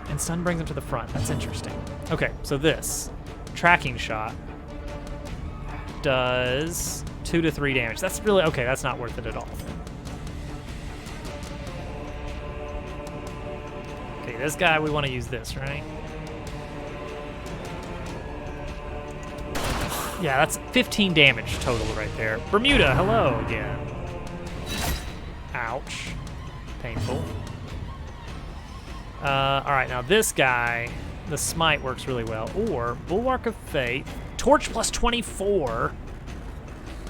And stun brings him to the front. That's interesting. Okay, so this tracking shot does 2 to 3 damage. That's really, okay, that's not worth it at all. Okay, this guy, we want to use this, right? Yeah, that's 15 damage total right there. Bermuda, hello again. Ouch. Painful. All right, now this guy, the smite works really well. Or Bulwark of Fate, Torch plus 24,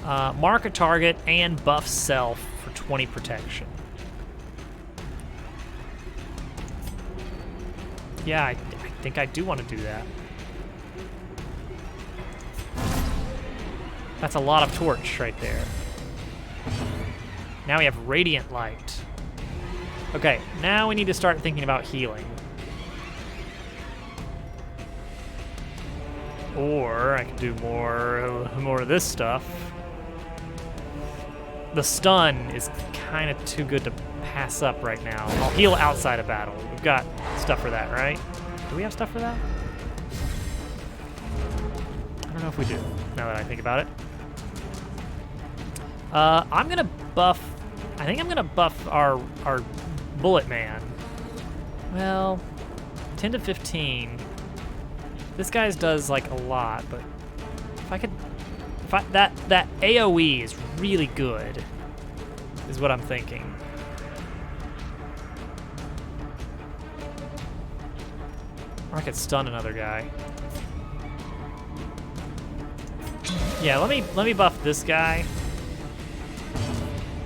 mark a target and buff self for 20 protection. Yeah, I think I do want to do that. That's a lot of torch right there. Now we have Radiant Light. Okay, now we need to start thinking about healing. Or I can do more of this stuff. The stun is kind of too good to pass up right now. I'll heal outside of battle. We've got stuff for that, right? Do we have stuff for that? I don't know if we do, now that I think about it. I'm gonna buff, I think I'm gonna buff our Bullet Man. Well, 10 to 15. This guy's does like a lot, but that AoE is really good, is what I'm thinking. Or I could stun another guy. Yeah, let me buff this guy,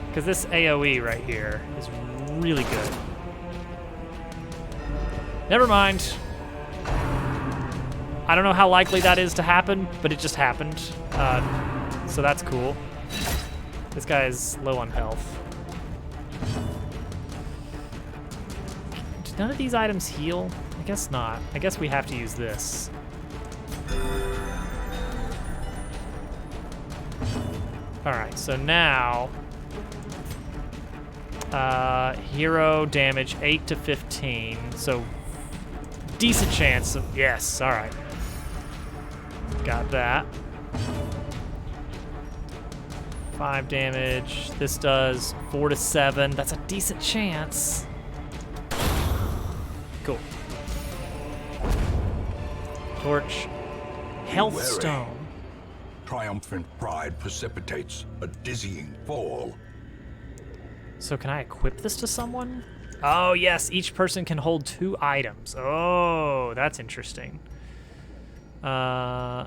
because this AoE right here is really good. Never mind. I don't know how likely that is to happen, but it just happened. So that's cool. This guy is low on health. Do none of these items heal? I guess not. I guess we have to use this. All right, so now, hero damage 8 to 15, so decent chance of, yes, all right. Got that. 5 damage, this does 4 to 7, that's a decent chance. Cool. Torch, health Wary. stone. Triumphant pride precipitates a dizzying fall. So can I equip this to someone? Oh yes, each person can hold 2 items. Oh, that's interesting. Oh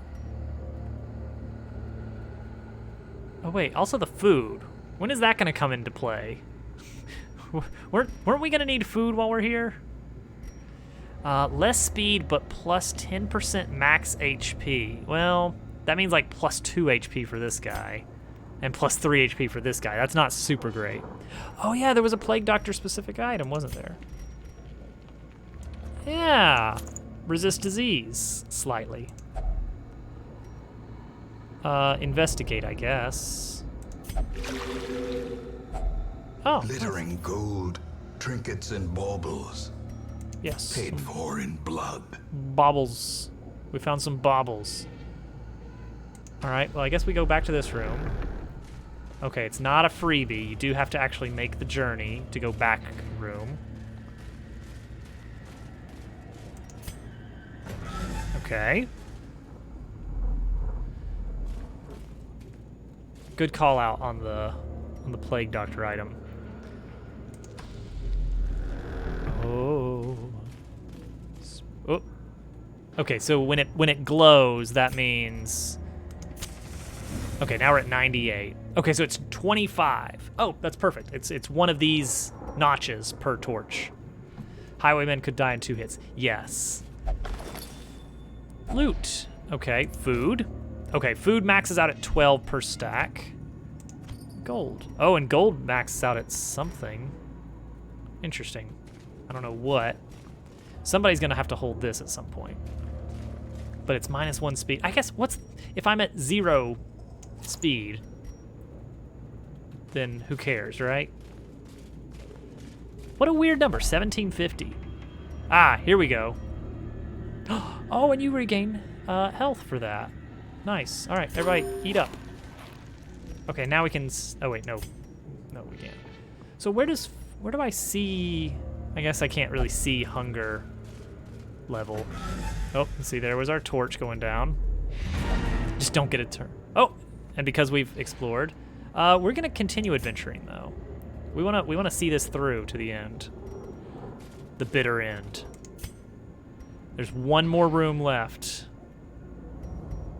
wait, also the food. When is that gonna come into play? weren't we gonna need food while we're here? Less speed, but plus 10% max HP. Well, that means like plus 2 HP for this guy, and plus 3 HP for this guy. That's not super great. Oh yeah, there was a Plague Doctor specific item, wasn't there? Yeah, resist disease, slightly. Investigate, I guess. Oh. Glittering gold, trinkets and baubles, Yes. paid for in blood. Baubles. We found some baubles. All right, well, I guess we go back to this room. Okay, it's not a freebie. You do have to actually make the journey to go back room. Okay. Good call out on the Plague Doctor item. Oh. Oh. Okay, so when it glows, that means Okay, now we're at 98. Okay, so it's 25. Oh, that's perfect. It's one of these notches per torch. Highwaymen could die in 2 hits. Yes. Loot. Okay, food. Okay, food maxes out at 12 per stack. Gold. Oh, and gold maxes out at something. Interesting. I don't know what. Somebody's gonna have to hold this at some point. But it's -1 speed. I guess if I'm at 0 speed, then who cares, right? What a weird number, 1750. Ah, here we go. Oh, and you regain health for that. Nice. All right, everybody, eat up. Okay, now we can. Oh wait, no, we can't. So where do I see? I guess I can't really see hunger level. Oh, let's see. There was our torch going down. Just don't get a turn. Oh, and because we've explored, we're gonna continue adventuring though. We wanna see this through to the end. The bitter end. There's one more room left.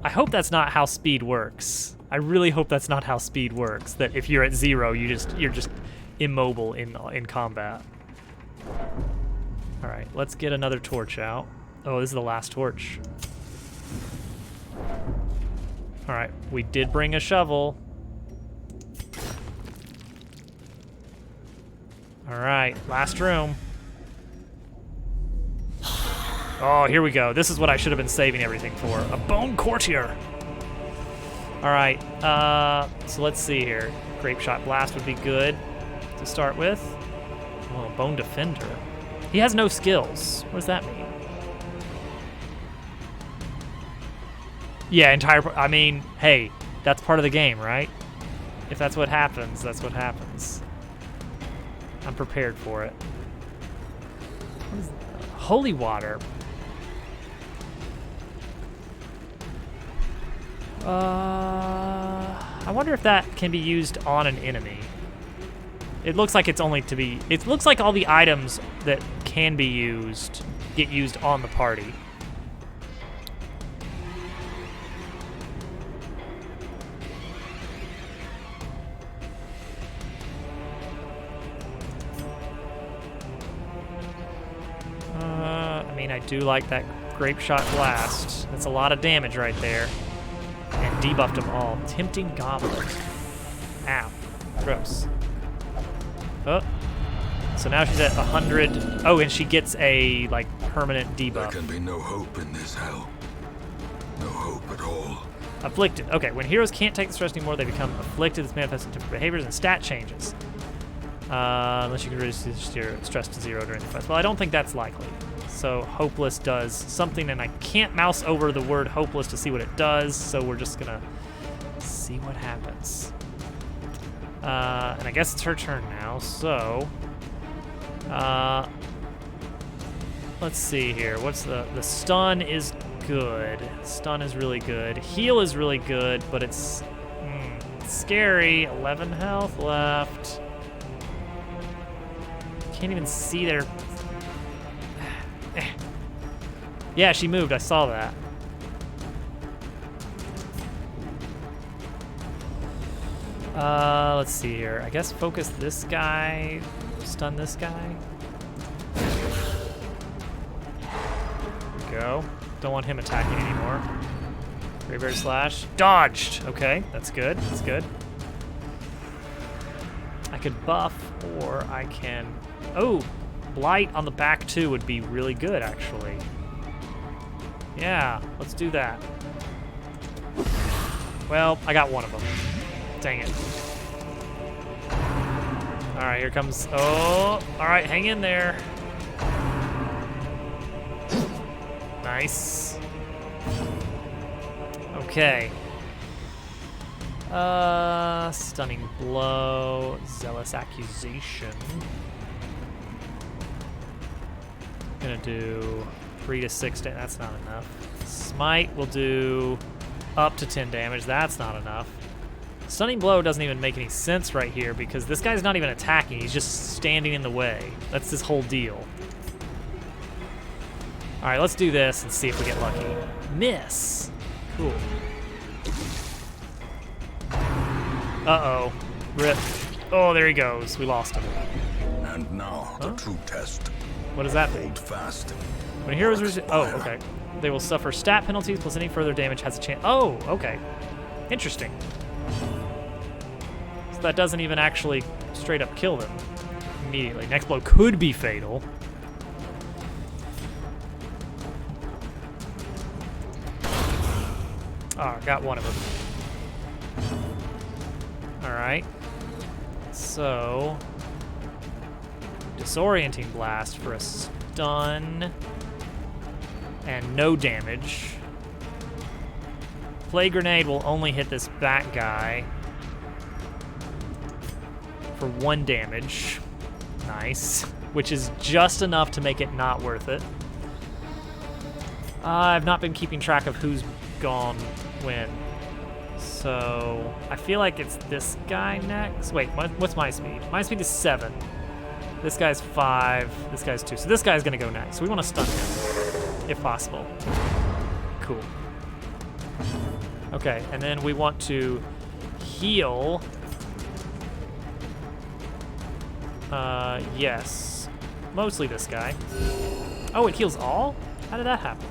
I hope that's not how speed works. I really hope that's not how speed works. That if you're at 0, you're just immobile in combat. All right, let's get another torch out. Oh, this is the last torch. All right, we did bring a shovel. All right, last room. Oh, here we go. This is what I should have been saving everything for. A bone courtier. All right, so let's see here. Grape shot blast would be good to start with. Oh, bone defender. He has no skills. What does that mean? Yeah, I mean, hey, that's part of the game, right? If that's what happens, that's what happens. I'm prepared for it. What is that? Holy water. I wonder if that can be used on an enemy. It looks like it's only to be. It looks like all the items that can be used get used on the party. I mean, I do like that grape shot blast. That's a lot of damage right there. And debuffed them all. Tempting Goblin. Ow. Gross. Oh. So now she's at 100. Oh, and she gets a, like, permanent There debuff. can be no hope in this hell. No hope at all. Afflicted. Okay, when heroes can't take the stress anymore, they become afflicted. This manifests in different behaviors and stat changes. Unless you can reduce your stress to 0 during the fight. Well, I don't think that's likely. So hopeless does something, and I can't mouse over the word hopeless to see what it does, so we're just gonna see what happens. And I guess it's her turn now, so let's see here. What's the stun is good. Stun is really good. Heal is really good, but it's scary. 11 health left. Can't even see their. Yeah, she moved. I saw that. Let's see here. I guess focus this guy, stun this guy. Go. Don't want him attacking anymore. Graveyard Slash. Dodged. Okay, that's good. That's good. I could buff, or I can. Oh, Blight on the back too would be really good, actually. Yeah, let's do that. Well, I got one of them. Dang it. All right, here comes. Oh, all right, hang in there. Nice. Okay. Stunning blow, zealous accusation. Gonna do 3 to 6 damage. That's not enough. Smite will do up to 10 damage. That's not enough. Stunning blow doesn't even make any sense right here because this guy's not even attacking. He's just standing in the way. That's his whole deal. All right, let's do this and see if we get lucky. Miss. Cool. Uh-oh. Rip. Oh, there he goes. We lost him. And now the true test. What does that mean? Hold fast. When heroes receive... Oh, okay. They will suffer stat penalties plus any further damage has a chance... Oh, okay. Interesting. So that doesn't even actually straight up kill them immediately. Next blow could be fatal. Oh, got one of them. Alright. So... Disorienting Blast for a stun. And no damage. Plague Grenade will only hit this back guy for 1 damage. Nice. Which is just enough to make it not worth it. I've not been keeping track of who's gone when. So I feel like it's this guy next. Wait, what's my speed? My speed is 7. This guy's 5. This guy's 2. So this guy's gonna go next. So we want to stun him, if possible. Cool. Okay, and then we want to heal. Yes. Mostly this guy. Oh, it heals all? How did that happen?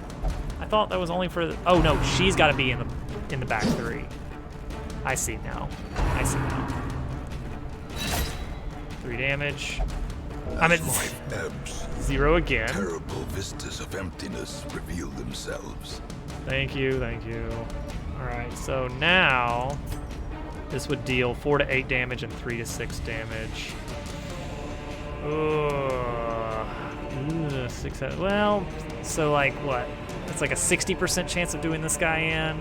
I thought that was only for the... Oh, no, she's got to be in the back 3. I see now. I see now. 3 damage. I'm at Life ebbs. 0 again. Terrible vistas of emptiness reveal themselves. Thank you, thank you. All right, so now this would deal 4 to 8 damage and 3 to 6 damage. Ugh. 6. Well, so like what? It's like a 60% chance of doing this guy in,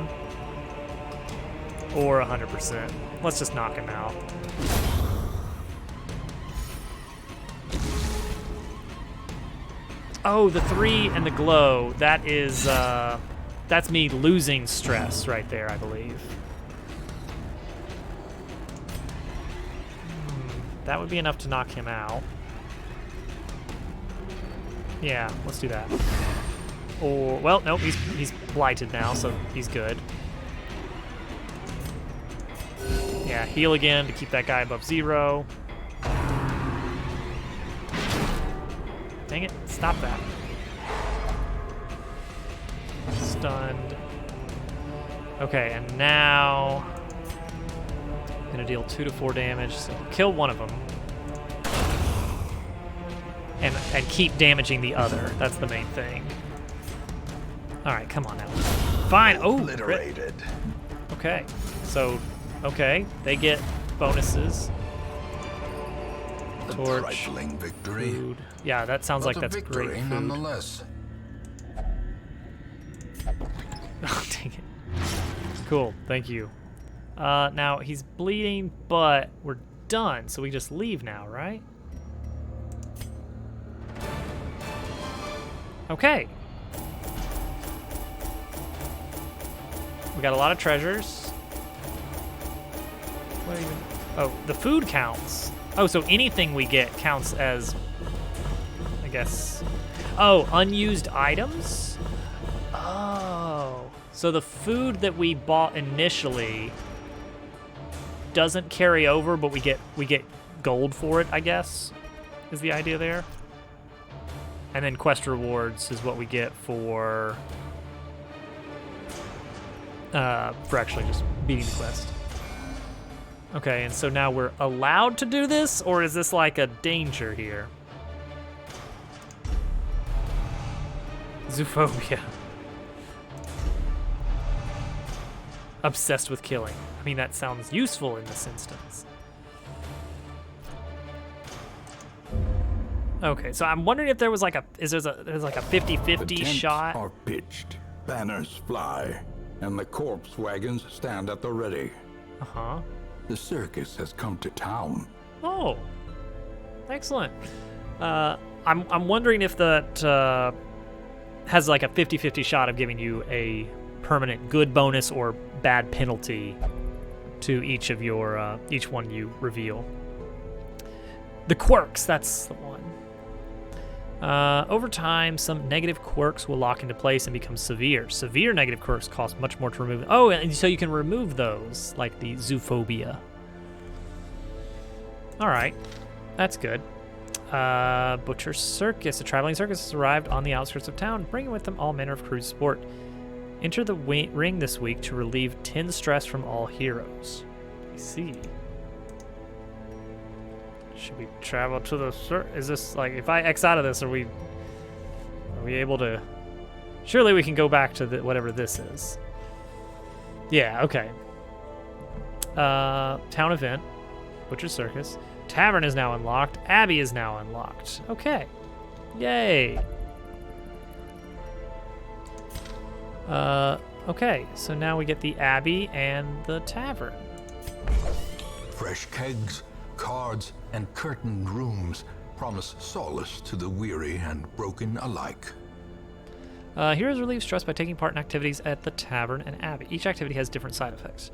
or 100%. Let's just knock him out. Oh, the 3 and the glow. That is, that's me losing stress right there, I believe. That would be enough to knock him out. Yeah, let's do that. Or, well, nope, he's blighted now, so he's good. Yeah, heal again to keep that guy above 0. Dang it, stop that. Stunned. Okay, and now I'm gonna deal 2 to 4 damage, so kill one of them. And keep damaging the other. That's the main thing. Alright, come on now. Fine. Oh, crit. Obliterated. Okay. So, okay, they get bonuses. A Torch, trifling victory. food. Yeah, that sounds But like a that's victory great food. nonetheless. Oh, dang it. Cool, thank you. Now, he's bleeding, but we're done, so we just leave now, right? Okay. We got a lot of treasures. What even? Oh, the food counts. Oh, so anything we get counts as, I guess. Oh, unused items? Oh. So the food that we bought initially doesn't carry over, but we get gold for it, I guess, is the idea there. And then quest rewards is what we get for actually just beating the quest. Okay, and so now we're allowed to do this, or is this like a danger here? Zoophobia. Obsessed with killing. I mean, that sounds useful in this instance. Okay, so I'm wondering if there was like there's like a 50-50 The tents shot. are pitched, banners fly, and the corpse wagons stand at the ready. Uh-huh. The circus has come to town. Oh, excellent. I'm wondering if that has like a 50-50 shot of giving you a permanent good bonus or bad penalty to each of your each one you reveal. The quirks, that's the one. Over time, some negative quirks will lock into place and become severe. Severe negative quirks cost much more to remove. Oh, and so you can remove those, like the zoophobia. All right, that's good. Butcher Circus. A traveling circus has arrived on the outskirts of town, bringing with them all manner of cruise sport. Enter the ring this week to relieve 10 stress from all heroes. I see. Should we travel to the is this like, if I X out of this, are we able to? Surely we can go back to whatever this is. Yeah, okay. Town event, Butcher Circus. Tavern is now unlocked. Abbey is now unlocked. Okay. Yay. Okay, so now we get the Abbey and the Tavern. Fresh kegs, cards, and curtained rooms promise solace to the weary and broken alike. Heroes relieve stress by taking part in activities at the Tavern and Abbey. Each activity has different side effects.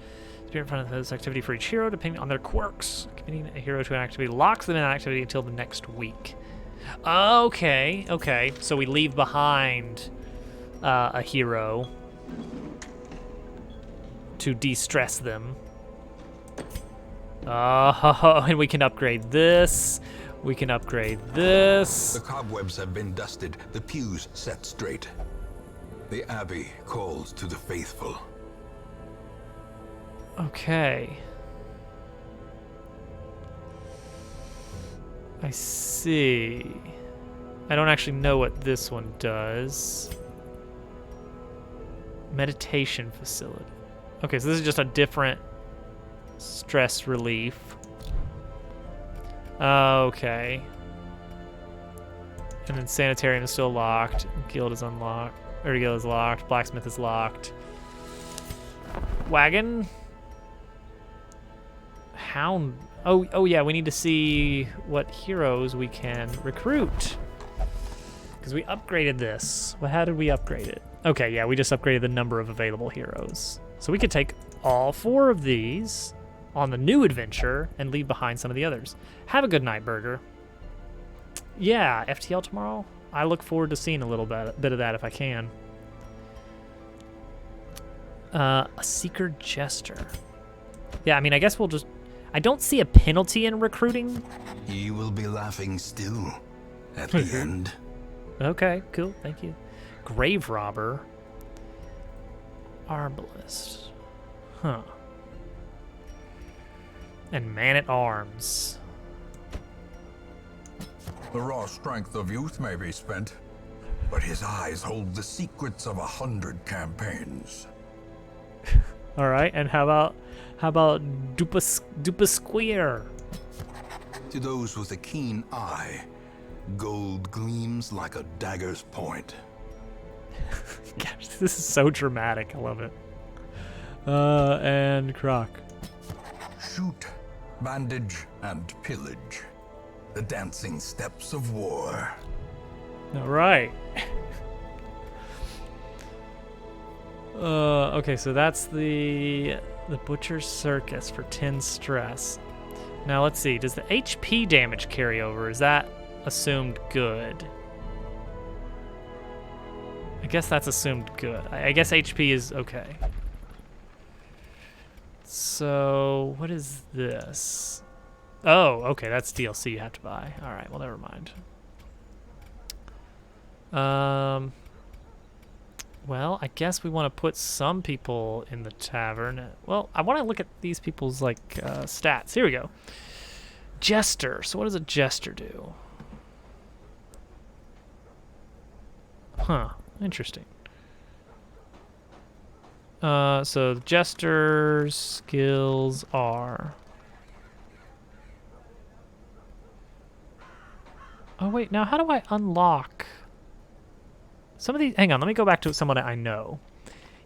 Appear in front of this activity for each hero, depending on their quirks. Committing a hero to an activity locks them in an activity until the next week. Okay, okay. So we leave behind a hero to de-stress them. And we can upgrade this. We can upgrade this. The cobwebs have been dusted, the pews set straight. The Abbey calls to the faithful. Okay. I see. I don't actually know what this one does. Meditation facility. Okay, so this is just a different stress relief. Okay. And then sanitarium is still locked. Guild is unlocked. Or guild is locked. Blacksmith is locked. Wagon? Hound. Oh yeah, we need to see what heroes we can recruit. Because we upgraded this. Well, how did we upgrade it? Okay, yeah, we just upgraded the number of available heroes. So we could take all 4 of these on the new adventure and leave behind some of the others. Have a good night, Burger. Yeah, FTL tomorrow. I look forward to seeing a little bit of that if I can. A Seeker Jester. Yeah, I mean, I guess we'll just... I don't see a penalty in recruiting. Ye will be laughing still at the end. Okay, cool, thank you. Grave Robber. Arbalist. Huh. And Man-at-Arms. The raw strength of youth may be spent, but his eyes hold the secrets of 100 campaigns. All right, and how about Dupasquire? To those with a keen eye, gold gleams like a dagger's point. Gosh, this is so dramatic. I love it. And Croc. Shoot, bandage, and pillage. The dancing steps of war. All right. Okay, so that's the Butcher Circus for 10 stress. Now let's see. Does the HP damage carry over? Is that assumed good? I guess that's assumed good. I guess HP is okay. So what is this? Oh, okay, that's DLC you have to buy. All right, well, never mind. Well, I guess we want to put some people in the tavern. Well, I want to look at these people's stats. Here we go. Jester. So what does a jester do? Huh. Interesting. So the jester's skills are... Oh wait, now how do I unlock some of these? Hang on, let me go back to someone I know.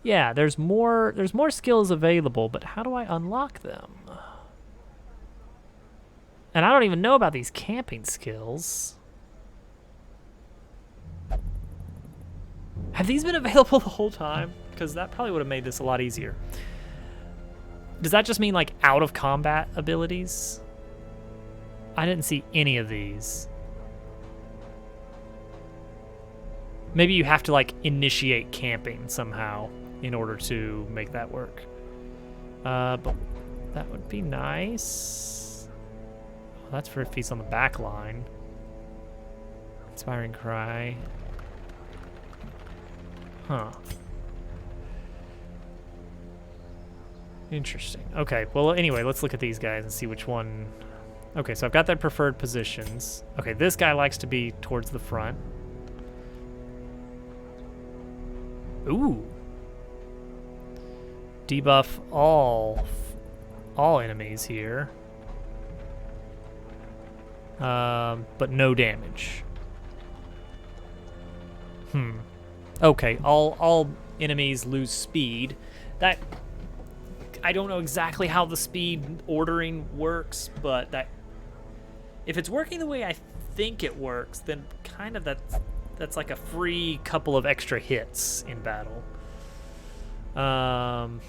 Yeah, there's more skills available, but how do I unlock them? And I don't even know about these camping skills. Have these been available the whole time? Because that probably would have made this a lot easier. Does that just mean like out of combat abilities? I didn't see any of these. Maybe you have to like initiate camping somehow in order to make that work. But that would be nice. Well, that's for if he's on the back line. Inspiring Cry. Huh. Interesting. Okay, well, anyway, let's look at these guys and see which one... Okay, so I've got their preferred positions. Okay, this guy likes to be towards the front. Ooh. Debuff all enemies here. But no damage. Okay, all enemies lose speed. That... I don't know exactly how the speed ordering works, but that... If it's working the way I think it works, then kind of that's like a free couple of extra hits in battle. And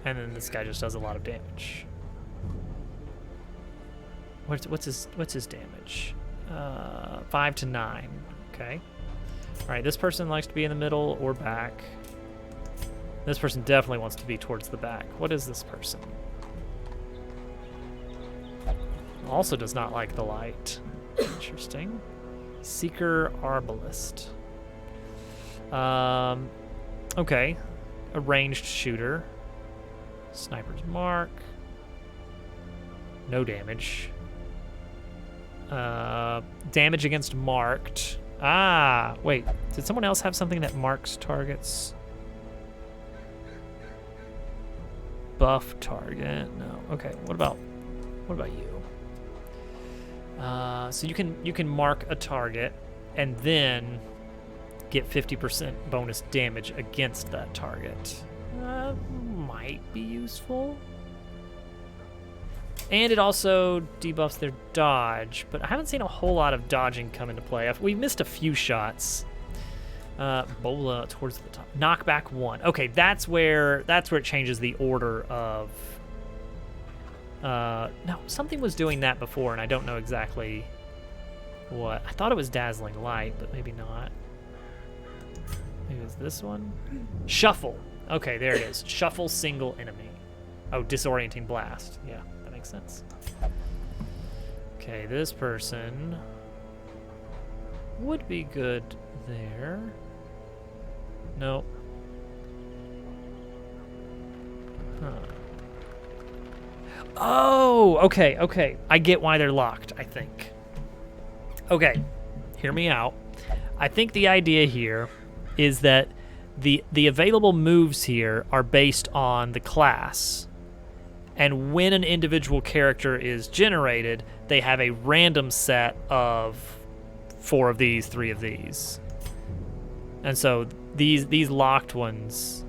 then this guy just does a lot of damage. What's his damage? 5 to 9. Okay. All right. This person likes to be in the middle or back. This person definitely wants to be towards the back. What is this person? Also does not like the light. Interesting. Seeker Arbalist. Okay. A ranged shooter. Sniper's Mark. No damage. Damage against marked. Ah, wait. Did someone else have something that marks targets? Buff target. No. Okay. What about you? So you can mark a target and then get 50% bonus damage against that target. Might be useful. And it also debuffs their dodge, but I haven't seen a whole lot of dodging come into play. We missed a few shots. Bola towards the top. Knockback 1. Okay, that's where it changes the order of... no, something was doing that before, and I don't know exactly what. I thought it was Dazzling Light, but maybe not. Maybe it's this one? Shuffle. Okay, there it is. Shuffle single enemy. Oh, Disorienting Blast. Yeah, that makes sense. Okay, this person would be good there. Nope. Huh. Oh, okay. I get why they're locked, I think. Okay, hear me out. I think the idea here is that the available moves here are based on the class. And when an individual character is generated, they have a random set of 4 of these, 3 of these. And so these locked ones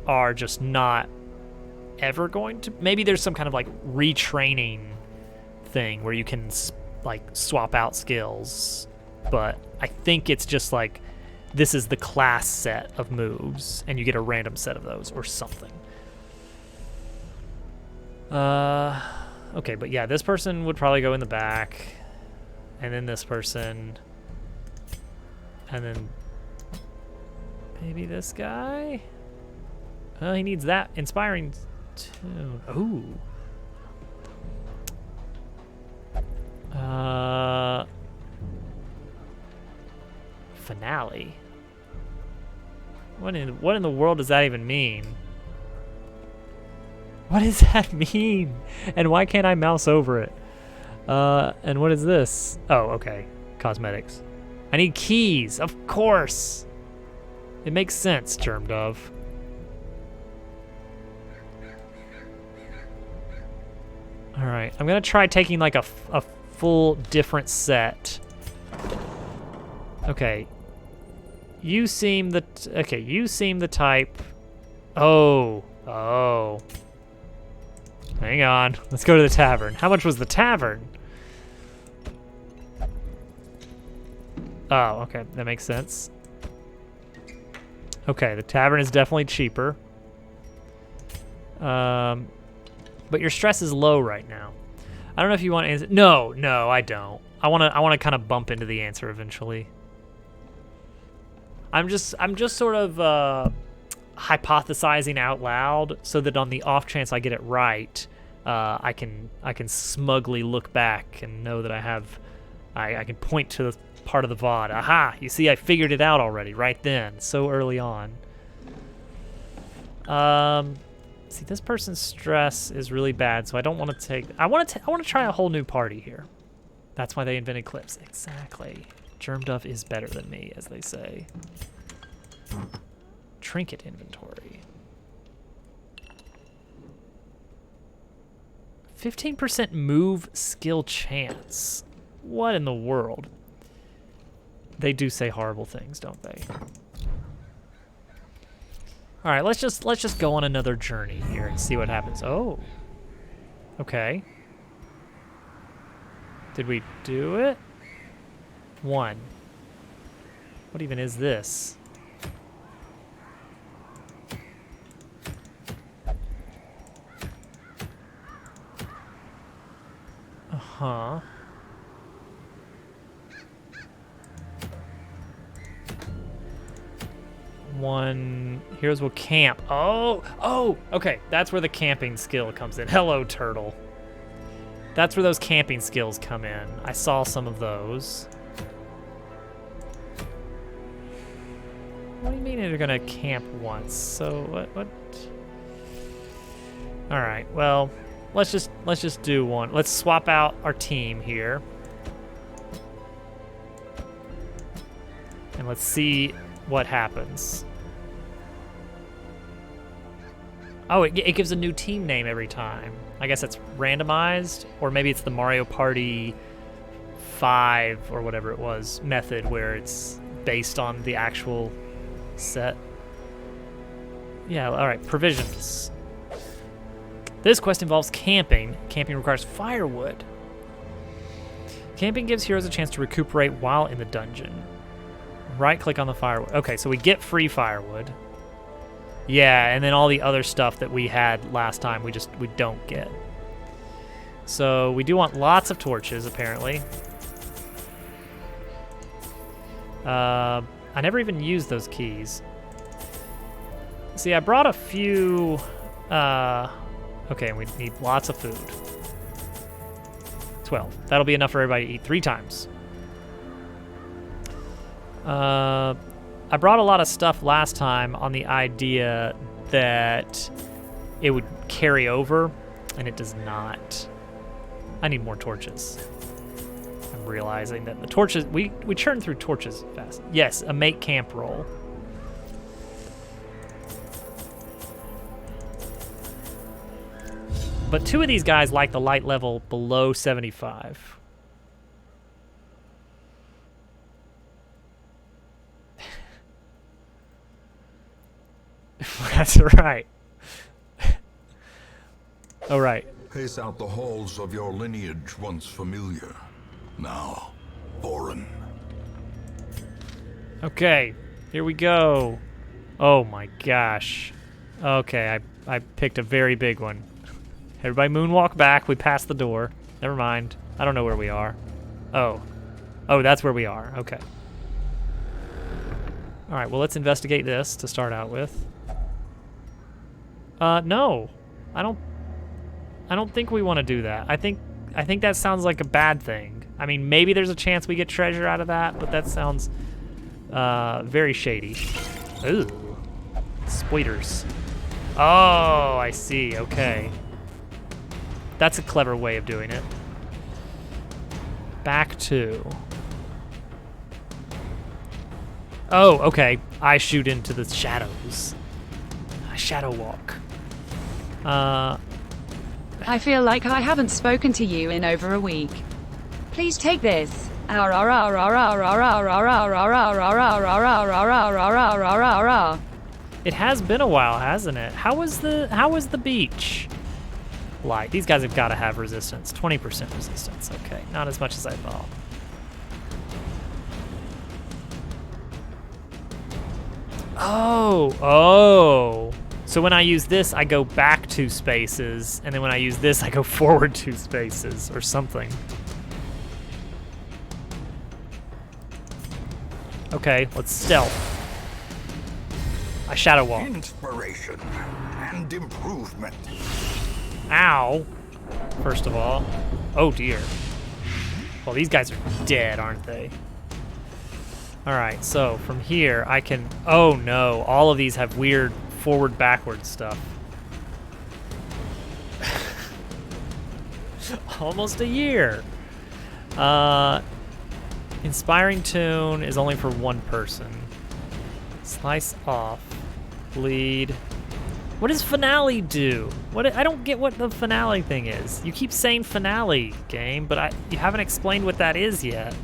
are just not ever going to... Maybe there's some kind of like retraining thing where you can like swap out skills, but I think it's just like this is the class set of moves and you get a random set of those or something. Okay, but yeah, this person would probably go in the back, and then this person, and then maybe this guy. Well, he needs that inspiring tune. Ooh. Finale. What in the world does that even mean? What does that mean? And why can't I mouse over it? And what is this? Oh, okay. Cosmetics. I need keys, of course. It makes sense, Germ Dove. All right, I'm gonna try taking like a full different set. Okay. You seem the type. Oh. Hang on. Let's go to the tavern. How much was the tavern? Oh, okay. That makes sense. Okay, the tavern is definitely cheaper. But your stress is low right now. I don't know if you want to answer. No, I don't. I want to kind of bump into the answer eventually. I'm just sort of hypothesizing out loud so that on the off chance I get it right, I can smugly look back and know that I can point to the part of the VOD. Aha! You see, I figured it out already right then, so early on. See, this person's stress is really bad, so I don't want to take. I want to try a whole new party here. That's why they invented clips. Exactly. Germduff is better than me, as they say. Trinket inventory. 15% move skill chance. What in the world? They do say horrible things, don't they? All right, let's just go on another journey here and see what happens. Oh. Okay. Did we do it? 1. What even is this? Uh-huh. One, heroes will camp. Oh, okay. That's where the camping skill comes in. Hello, turtle. That's where those camping skills come in. I saw some of those. What do you mean they're gonna camp once? So what? All right, well, let's just do one. Let's swap out our team here. And let's see what happens. Oh, it gives a new team name every time. I guess it's randomized, or maybe it's the Mario Party 5 or whatever it was method where it's based on the actual set. Yeah, all right, provisions. This quest involves camping. Camping requires firewood. Camping gives heroes a chance to recuperate while in the dungeon. Right-click on the firewood. Okay, so we get free firewood. Yeah, and then all the other stuff that we had last time, we don't get. So we do want lots of torches, apparently. I never even used those keys. See, I brought a few. Okay, we need lots of food. 12. That'll be enough for everybody to eat 3 times. I brought a lot of stuff last time on the idea that it would carry over, and it does not. I need more torches. I'm realizing that the torches, we churn through torches fast. Yes, a make camp roll. But 2 of these guys like the light level below 75. That's right. All right. Pace out the halls of your lineage once familiar, now foreign. Okay, here we go. Oh my gosh. Okay, I picked a very big one. Everybody moonwalk back. We passed the door. Never mind. I don't know where we are. Oh, that's where we are. Okay. All right, well, let's investigate this to start out with. No. I don't think we want to do that. I think that sounds like a bad thing. I mean, maybe there's a chance we get treasure out of that, but that sounds very shady. Ooh. Spoilers. Oh, I see. Okay. That's a clever way of doing it. Back to. Oh, okay. I shoot into the shadows. I shadow walk. I feel like I haven't spoken to you in over a week. Please take this. It has been a while, hasn't it? How was the beach? Light. These guys have got to have resistance. 20% resistance. Okay, not as much as I thought. Oh. So when I use this, I go back 2 spaces, and then when I use this, I go forward 2 spaces, or something. Okay, let's stealth. I shadow walk. Inspiration and improvement. Ow. first of all. Oh, dear. Well, these guys are dead, aren't they? All right, so from here, I can... Oh, no. All of these have weird forward-backward stuff. Almost a year. Inspiring Tune is only for one person. Slice off. Bleed. What does finale do? I don't get what the finale thing is. You keep saying finale, game, but you haven't explained what that is yet.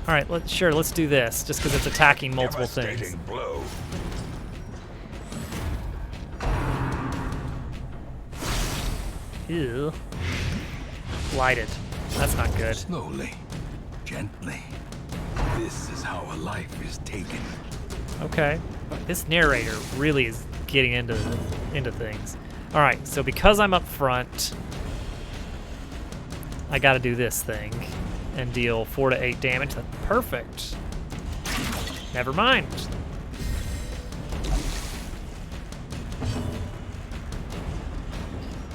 All right, let's do this, just because it's attacking multiple things. Devastating blow. Ew. Lighted. That's not good. Slowly, gently. This is how a life is taken. Okay. This narrator really is getting into things. All right, so because I'm up front, I got to do this thing and deal 4 to 8 damage. That's perfect. Never mind.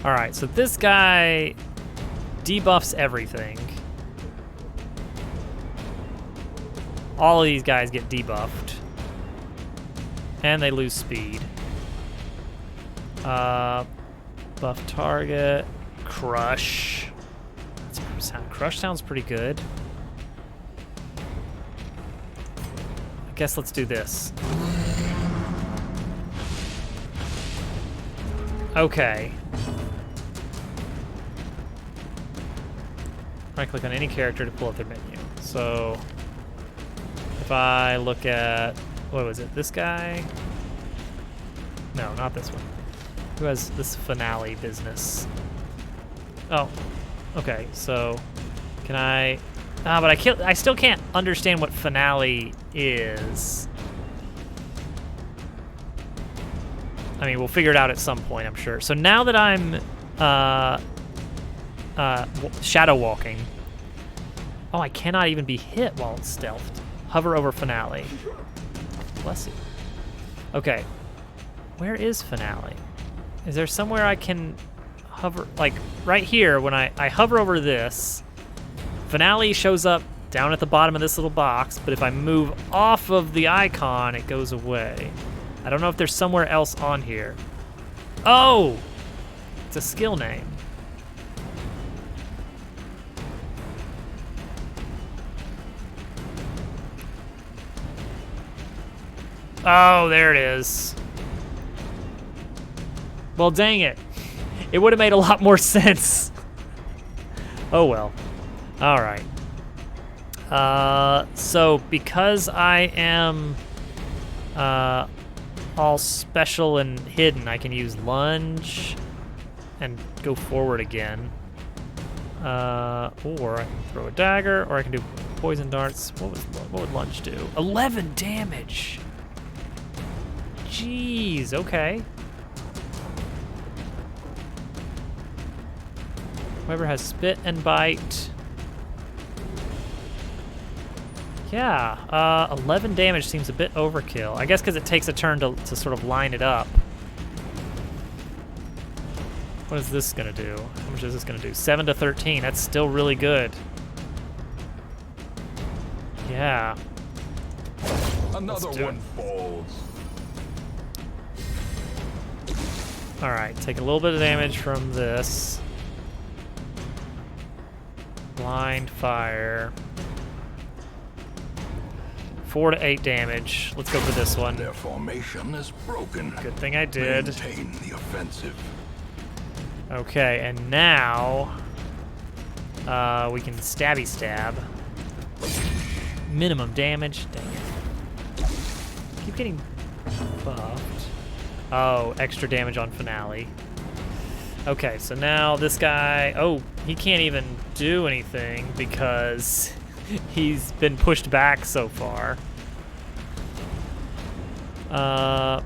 All right, so this guy debuffs everything. All of these guys get debuffed. And they lose speed. Buff target. Crush. Crush sounds pretty good. I guess let's do this. Okay. Right click on any character to pull up their menu. So if I look at, what was it, this guy? No, not this one. Who has this finale business? Oh, okay, so can I, but I still can't understand what finale is. I mean, we'll figure it out at some point, I'm sure. So now that I'm shadow walking. Oh, I cannot even be hit while it's stealthed. Hover over finale. Bless you. Okay. Where is finale? Is there somewhere I can hover? Like right here, when I hover over this, finale shows up down at the bottom of this little box, but if I move off of the icon, it goes away. I don't know if there's somewhere else on here. Oh! It's a skill name. Oh, there it is. Well, dang it. It would have made a lot more sense. Oh, well. All right. So because I am all special and hidden, I can use lunge and go forward again. Or I can throw a dagger, or I can do poison darts. What would lunge do? 11 damage. Jeez, okay. Whoever has spit and bite. Yeah, 11 damage seems a bit overkill. I guess because it takes a turn to sort of line it up. What is this gonna do? How much is this gonna do? 7 to 13, that's still really good. Yeah. Another one falls. All right, take a little bit of damage from this. Blind fire. 4 to 8 damage. Let's go for this one. Their formation is broken. Good thing I did. Maintain the offensive. Okay, and now we can stabby stab. Minimum damage. Dang it. Keep getting buffed. Oh, extra damage on finale. Okay, so now this guy, oh, he can't even do anything because he's been pushed back so far. I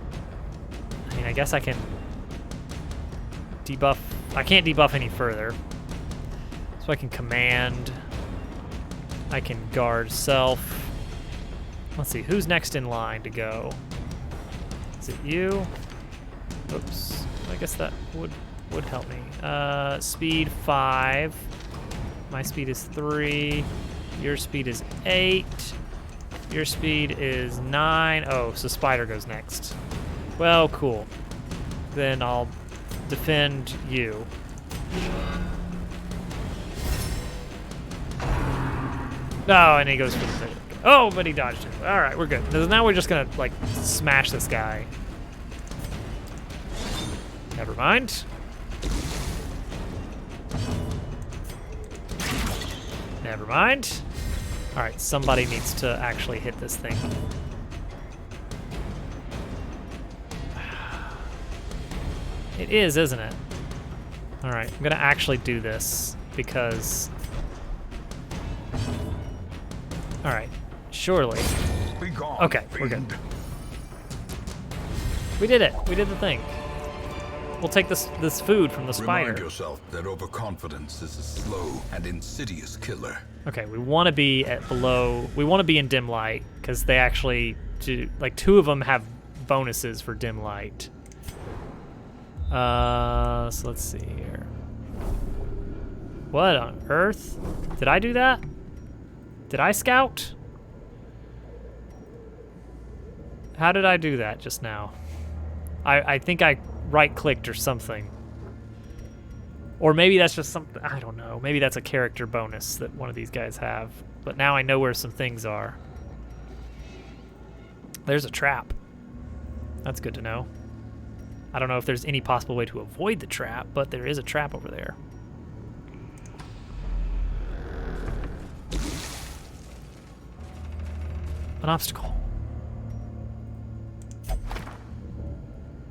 mean, I guess I can debuff. I can't debuff any further. So I can command. I can guard self. Let's see, who's next in line to go? Is it you? Oops. I guess that would help me. Speed 5. My speed is 3. Your speed is 8. Your speed is 9. Oh, so Spider goes next. Well, cool. Then I'll defend you. Oh, and he goes for the thing. Oh, but he dodged it. All right, we're good. Now we're just gonna like smash this guy. Never mind. Never mind. All right, somebody needs to actually hit this thing. It is, isn't it? All right, I'm gonna actually do this because. All right, surely. Be gone, Okay, we're good. fiend. We did it. We did the thing. We'll take this food from the spider. Remind yourself that overconfidence is a slow and insidious killer. Okay, we want to be at below. We want to be in dim light because they actually do. Like 2 of them have bonuses for dim light. So let's see here. What on earth? Did I do that? Did I scout? How did I do that just now? I think I right-clicked or something. Or maybe that's just something, I don't know. Maybe that's a character bonus that one of these guys have. But now I know where some things are. There's a trap. That's good to know. I don't know if there's any possible way to avoid the trap, but there is a trap over there. An obstacle.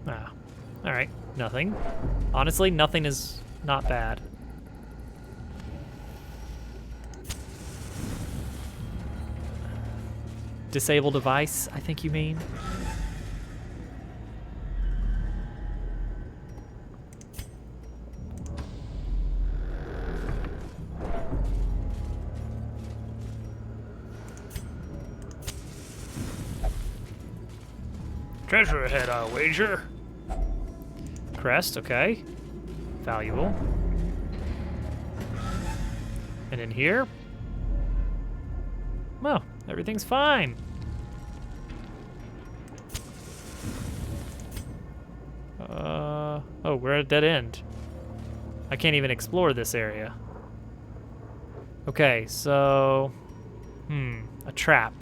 Ah. Alright, nothing. Honestly, nothing is not bad. Disable device, I think you mean. Treasure ahead, I'll wager. Crest, okay. Valuable. And in here? Well, everything's fine. Oh, we're at a dead end. I can't even explore this area. Okay, so... a trap.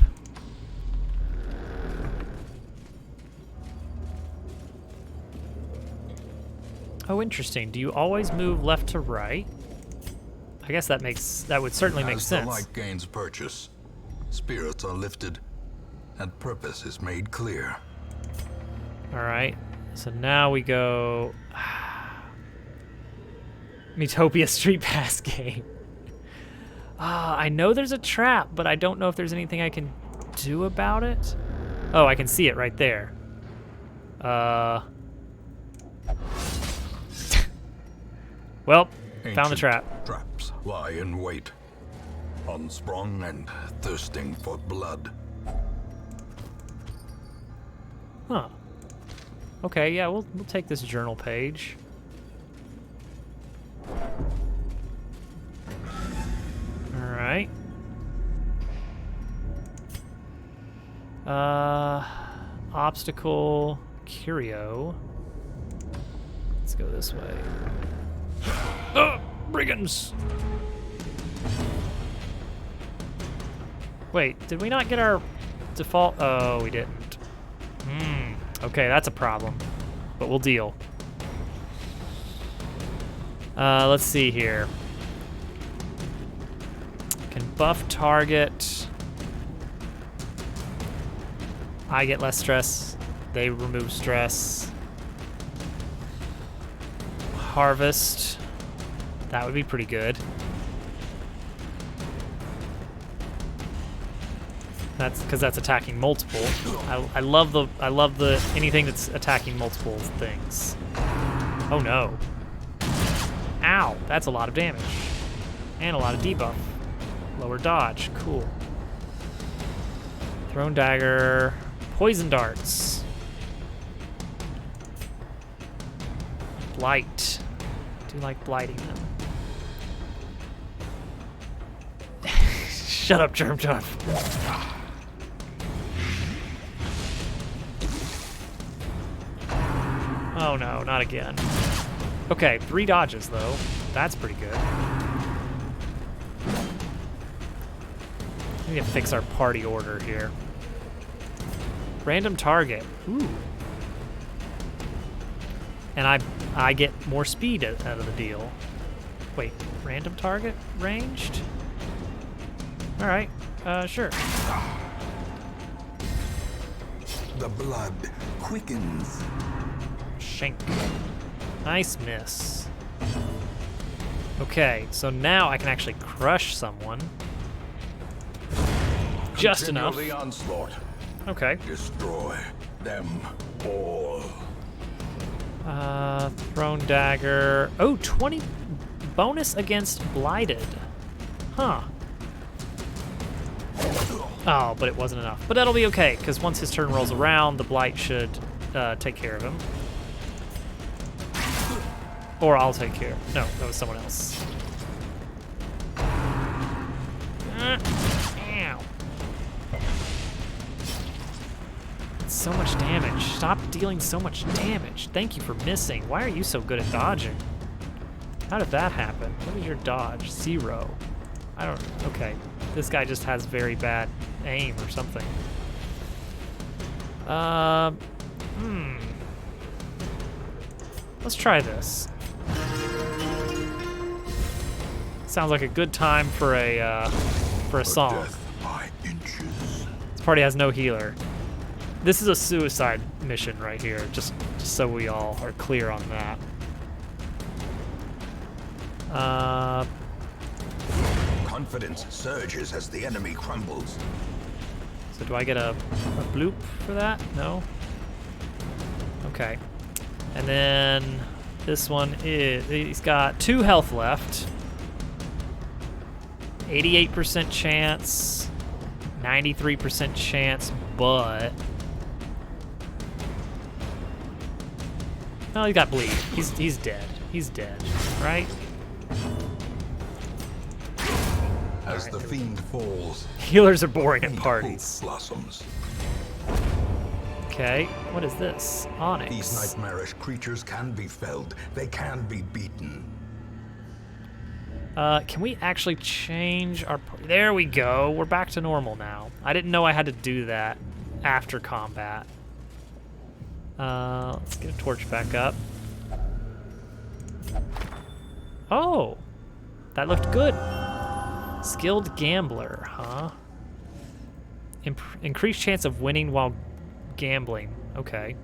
Oh, interesting. Do you always move left to right? I guess that would certainly make sense. As the light gains purchase, spirits are lifted, and purpose is made clear. All right. So now we go... Metopia Street Pass game. I know there's a trap, but I don't know if there's anything I can do about it. Oh, I can see it right there. Well, found the trap. Traps lie in wait, unsprung and thirsting for blood. Huh. Okay, yeah, we'll take this journal page. All right. Obstacle, curio. Let's go this way. Brigands! Wait, did we not get our default? Oh, we didn't. Okay, that's a problem, but we'll deal. Let's see here. Can buff target. I get less stress. They remove stress. Harvest. That would be pretty good. That's because that's attacking multiple. I love the anything that's attacking multiple things. Oh no. Ow, that's a lot of damage. And a lot of debuff. Lower dodge, cool. Thrown dagger, poison darts. blight. I do like blighting them. Shut up, Germ Tough. Oh no, not again. Okay, 3 dodges though. That's pretty good. We need to fix our party order here. Random target. Ooh. And I get more speed out of the deal. Wait, random target? Ranged? Alright, sure. The blood quickens. Shank. Nice miss. Okay, so now I can actually crush someone. Just Continue enough. the onslaught. Okay. Destroy them all. Thrown dagger. Oh, 20 bonus against blighted. Huh. Oh, but it wasn't enough. But that'll be okay, because once his turn rolls around, the blight should take care of him. Or I'll take care. No, that was someone else. Ow. So much damage. Stop dealing so much damage. Thank you for missing. Why are you so good at dodging? How did that happen? What is your dodge? 0. I don't... Okay. This guy just has very bad aim or something. Let's try this. Sounds like a good time for a song. Death by inches. This party has no healer. This is a suicide mission right here, just so we all are clear on that. Confidence surges as the enemy crumbles. So do I get a bloop for that? No? Okay. And then this one is, he's got 2 health left. 88% chance, 93% chance, but... Oh, he got bleed. He's dead. He's dead, right? As the fiend falls, Healers are boring at hope parties. blossoms. Okay, what is this? Onyx. These nightmarish creatures can be felled. They can be beaten. Can we actually change our... There we go. We're back to normal now. I didn't know I had to do that after combat. Let's get a torch back up. Oh! That looked good. Skilled Gambler, huh? Increased chance of winning while gambling. Okay.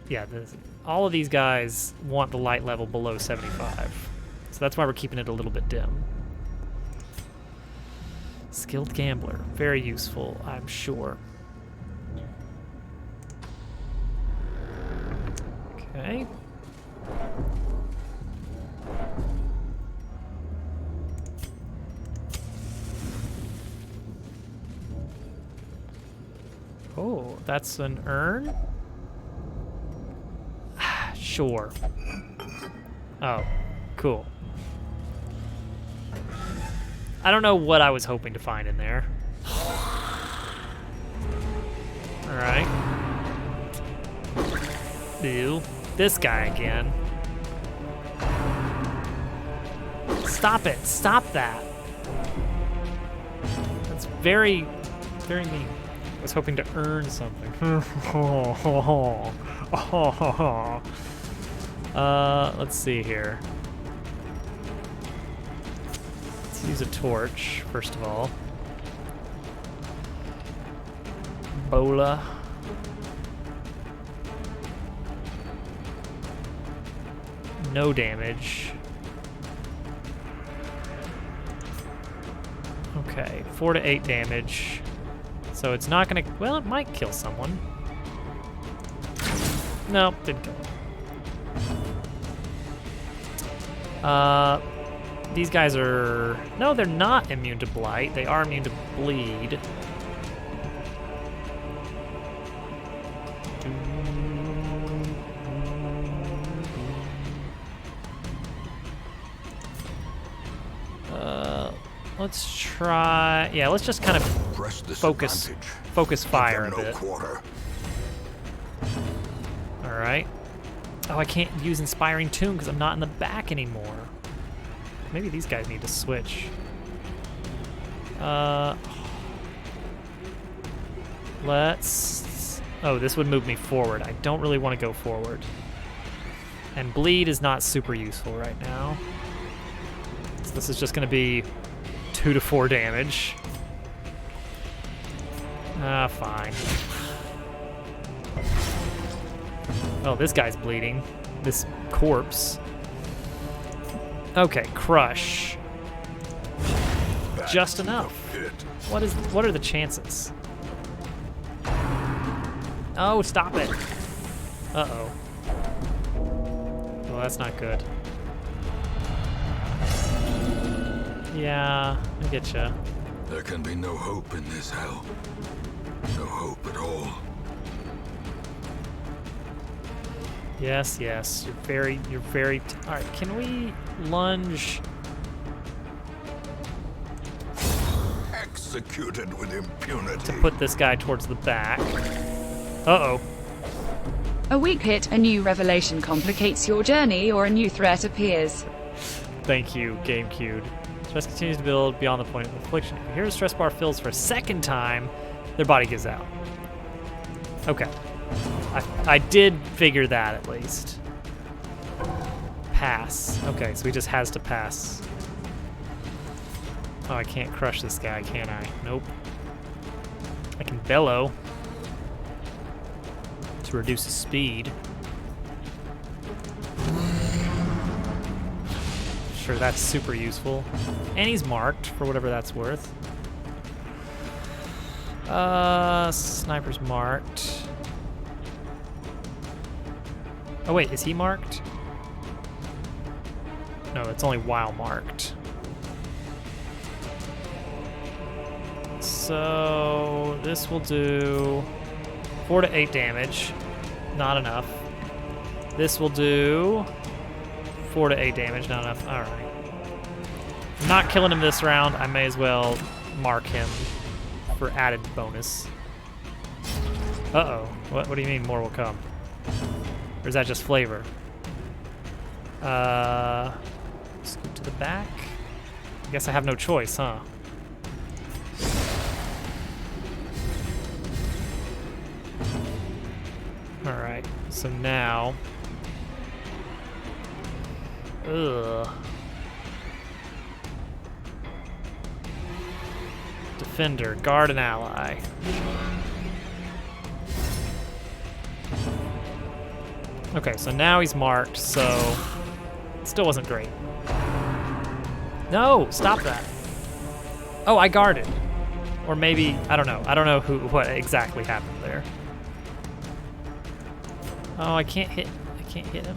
Yeah, all of these guys want the light level below 75. So that's why we're keeping it a little bit dim. Skilled Gambler. Very useful, I'm sure. Okay. Oh, that's an urn? Sure. Oh, cool. I don't know what I was hoping to find in there. Alright. Ew. This guy again. Stop it. Stop that. That's very, very mean. I was hoping to earn something. Let's see here. Let's use a torch, first of all. Bola. No damage. Okay, 4 to 8 damage. So it's not gonna, well, it might kill someone. No, didn't kill him. These guys are, no, they're not immune to blight. They are immune to bleed. Let's try... Yeah, let's just kind of Press this focus advantage. fire a Give them bit. no quarter. All right. Oh, I can't use Inspiring Tune because I'm not in the back anymore. Maybe these guys need to switch. Let's... Oh, this would move me forward. I don't really want to go forward. And Bleed is not super useful right now. So this is just going to be 2 to 4 damage. Fine. Oh, this guy's bleeding. This corpse. Okay, Crush. Just enough. What are the chances? Oh, stop it. Uh-oh. Well, that's not good. Yeah, I get you. There can be no hope in this hell. No hope at all. Yes, yes. You're very... All right, can we lunge? Executed with impunity. Put this guy towards the back. Uh-oh. A weak hit, a new revelation complicates your journey, or a new threat appears. Thank you, GameCube. Stress continues to build beyond the point of affliction. If you hear the stress bar fills for a second time, their body gives out. Okay. I did figure that, at least. Pass. Okay, so he just has to pass. Oh, I can't crush this guy, can I? Nope. I can bellow to reduce his speed. Sure, that's super useful. And he's marked, for whatever that's worth. Sniper's marked. Oh wait, is he marked? No, it's only while marked. So this will do 4 to 8 damage. Not enough. This will do 4 to 8 damage. Not enough. All right. I'm not killing him this round. I may as well mark him for added bonus. Uh-oh. What do you mean more will come? Or is that just flavor? Scoot to the back. I guess I have no choice, huh? Alright, so now... Ugh. Defender, guard an ally. Okay, so now he's marked, so it still wasn't great. No, stop that. Oh, I guarded. Or maybe, I don't know. I don't know what exactly happened there. Oh, I can't hit him.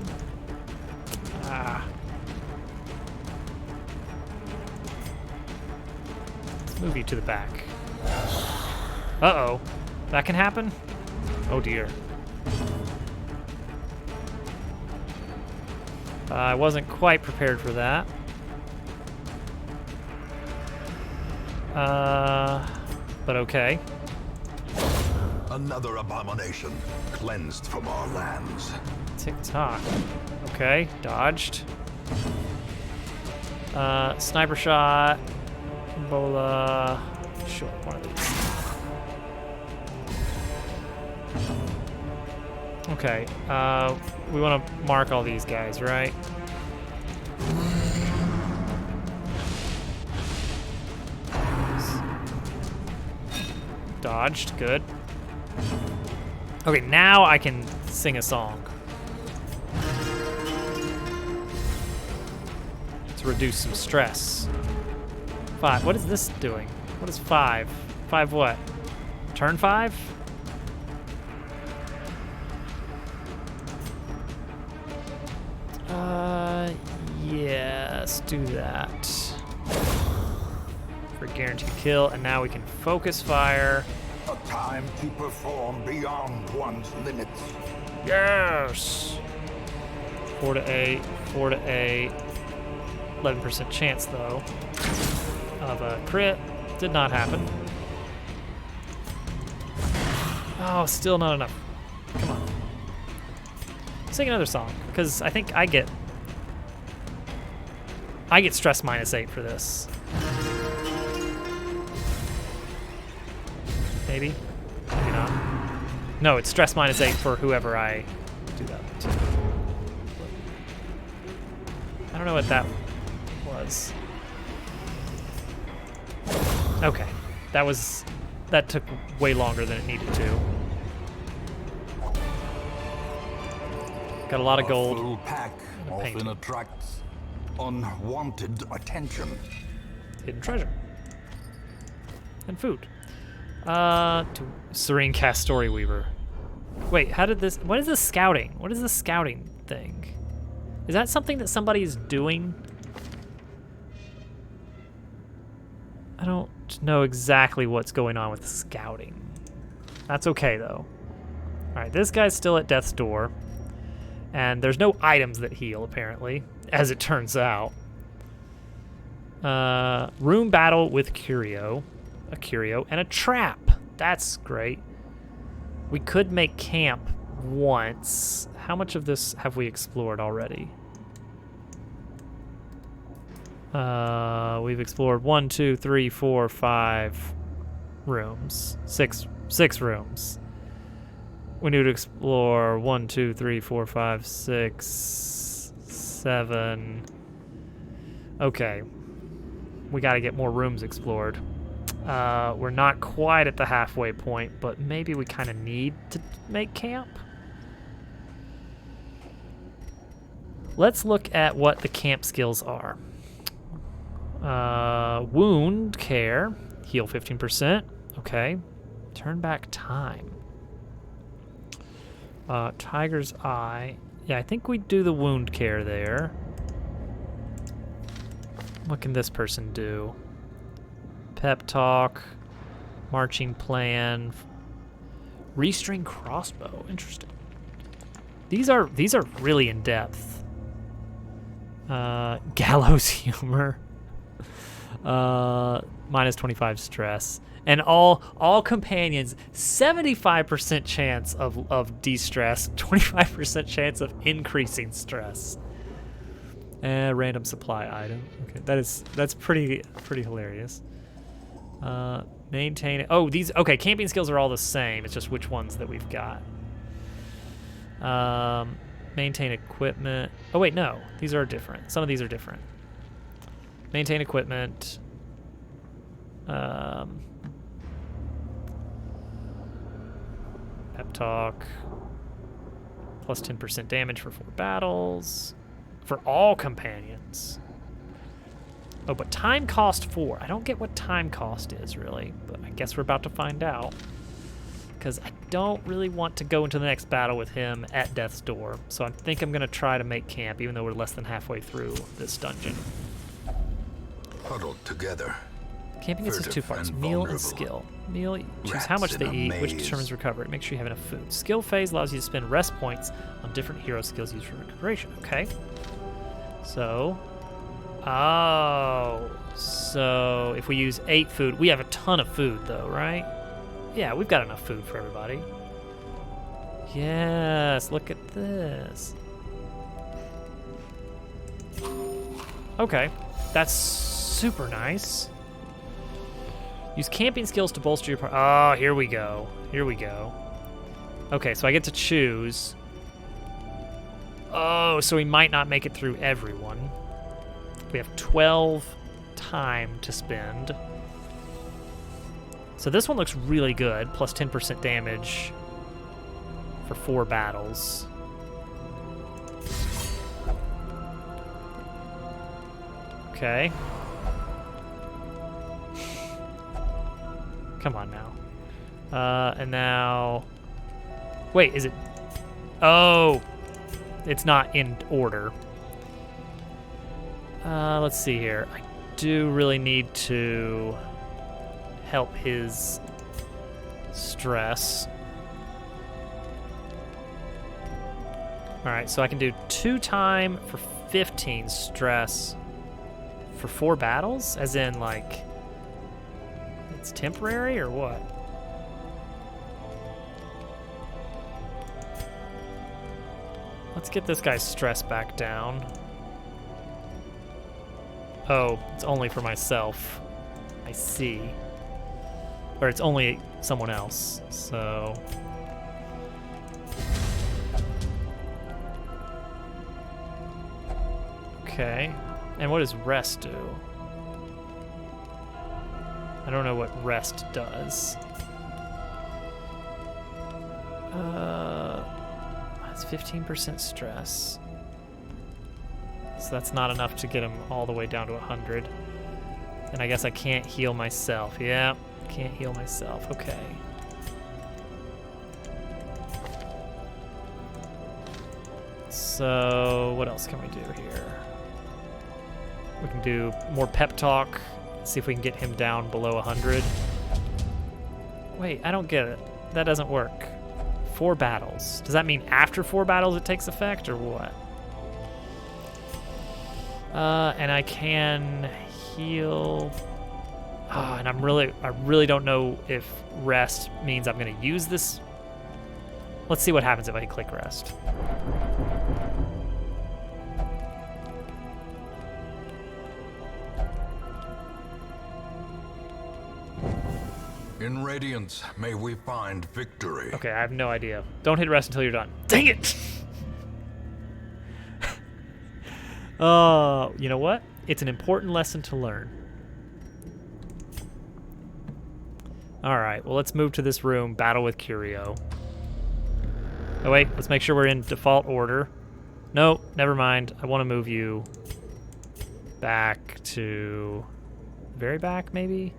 Ah. Let's move you to the back. Uh-oh. That can happen? Oh dear. I wasn't quite prepared for that. But okay. Another abomination cleansed from our lands. Tick-tock. Okay, dodged. Sniper shot. Bola. Sure, one of these. Okay, we want to mark all these guys, right? Dodged, good. Okay, now I can sing a song. To reduce some stress. 5, what is this doing? What is 5? 5 what? Turn 5? Yes, do that. For guaranteed kill, and now we can focus fire. A time to perform beyond one's limits. Yes! 4 to 8, 4 to 8. 11% chance though. of a crit. Did not happen. Oh, still not enough. Come on. Sing another song, because I think I get stress -8 for this. Maybe? Maybe not. No, it's stress -8 for whoever I do that to. I don't know what that was. Okay. That took way longer than it needed to. Got a lot of gold. A full pack a often painting. attracts unwanted attention. Hidden treasure. And food. To Serene Cast Story Weaver. Wait, how did this... What is this scouting? What is this scouting thing? Is that something that somebody's doing? I don't know exactly what's going on with scouting. That's okay, though. Alright, this guy's still at death's door. And there's no items that heal, apparently, as it turns out. Room battle with Curio. A Curio and a trap. That's great. We could make camp once. How much of this have we explored already? We've explored 1, 2, 3, 4, 5 rooms. Six rooms. We need to explore 1, 2, 3, 4, 5, 6, 7. Okay. We got to get more rooms explored. We're not quite at the halfway point, but maybe we kind of need to make camp. Let's look at what the camp skills are. Wound care, heal 15%. Okay. Turn back time. Tiger's Eye. Yeah, I think we do the wound care there. What can this person do? Pep talk, marching plan, restring crossbow. Interesting. These are really in depth. Gallows humor. Minus 25 stress. And all companions, 75% chance of de-stress, 25% chance of increasing stress. Random supply item. Okay, that's pretty hilarious. Maintain it. Oh, these, okay, camping skills are all the same. It's just which ones that we've got. Maintain equipment. Oh wait, no, these are different. Some of these are different. Maintain equipment. Pep talk. Plus 10% damage for 4 battles. For all companions. Oh, but time cost 4. I don't get what time cost is, really. But I guess we're about to find out. Because I don't really want to go into the next battle with him at death's door. So I think I'm going to try to make camp, even though we're less than halfway through this dungeon. Huddled together. Camping consists of 2 parts, and meal and vulnerable. skill. Meal, choose Rats how much in they a eat, which maze. determines recovery. Make sure you have enough food. Skill phase allows you to spend rest points on different hero skills used for recuperation. Okay. So, so if we use 8 food, we have a ton of food though, right? Yeah, we've got enough food for everybody. Yes, look at this. Okay, that's super nice. Use camping skills to bolster your party. Oh, here we go. Here we go. Okay, so I get to choose. Oh, so we might not make it through everyone. We have 12 time to spend. So this one looks really good. Plus 10% damage for 4 battles. Okay. Come on now. And now... Wait, is it... Oh! It's not in order. Let's see here. I do really need to help his stress. Alright, so I can do 2 time for 15 stress for 4 battles? As in, like... It's temporary or what? Let's get this guy's stress back down. Oh, it's only for myself. I see. Or it's only someone else, so... Okay. And what does rest do? I don't know what rest does. That's 15% stress. So that's not enough to get him all the way down to 100. And I guess I can't heal myself. Yeah, can't heal myself. Okay. So what else can we do here? We can do more pep talk. See if we can get him down below 100. Wait, I don't get it. That doesn't work. 4 battles. Does that mean after 4 battles it takes effect, or what? And I can heal. Oh, and I really don't know if rest means I'm gonna use this. Let's see what happens if I click rest. In Radiance, may we find victory. Okay, I have no idea. Don't hit rest until you're done. Dang it! You know what? It's an important lesson to learn. Alright, well let's move to this room, battle with Curio. Oh wait, let's make sure we're in default order. No, never mind. I want to move you back to... very back, maybe?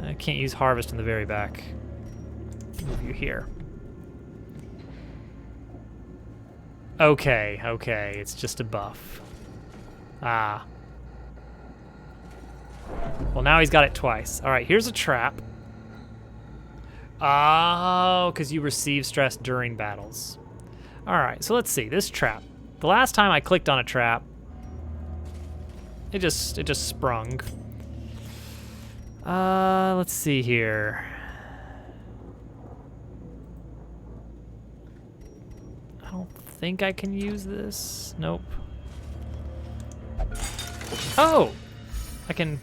I can't use harvest in the very back. Move you here. Okay, it's just a buff. Ah. Well, now he's got it twice. All right, here's a trap. Oh, because you receive stress during battles. All right, so let's see, this trap. The last time I clicked on a trap, it just sprung. Let's see here. I don't think I can use this. Nope. Oh! I can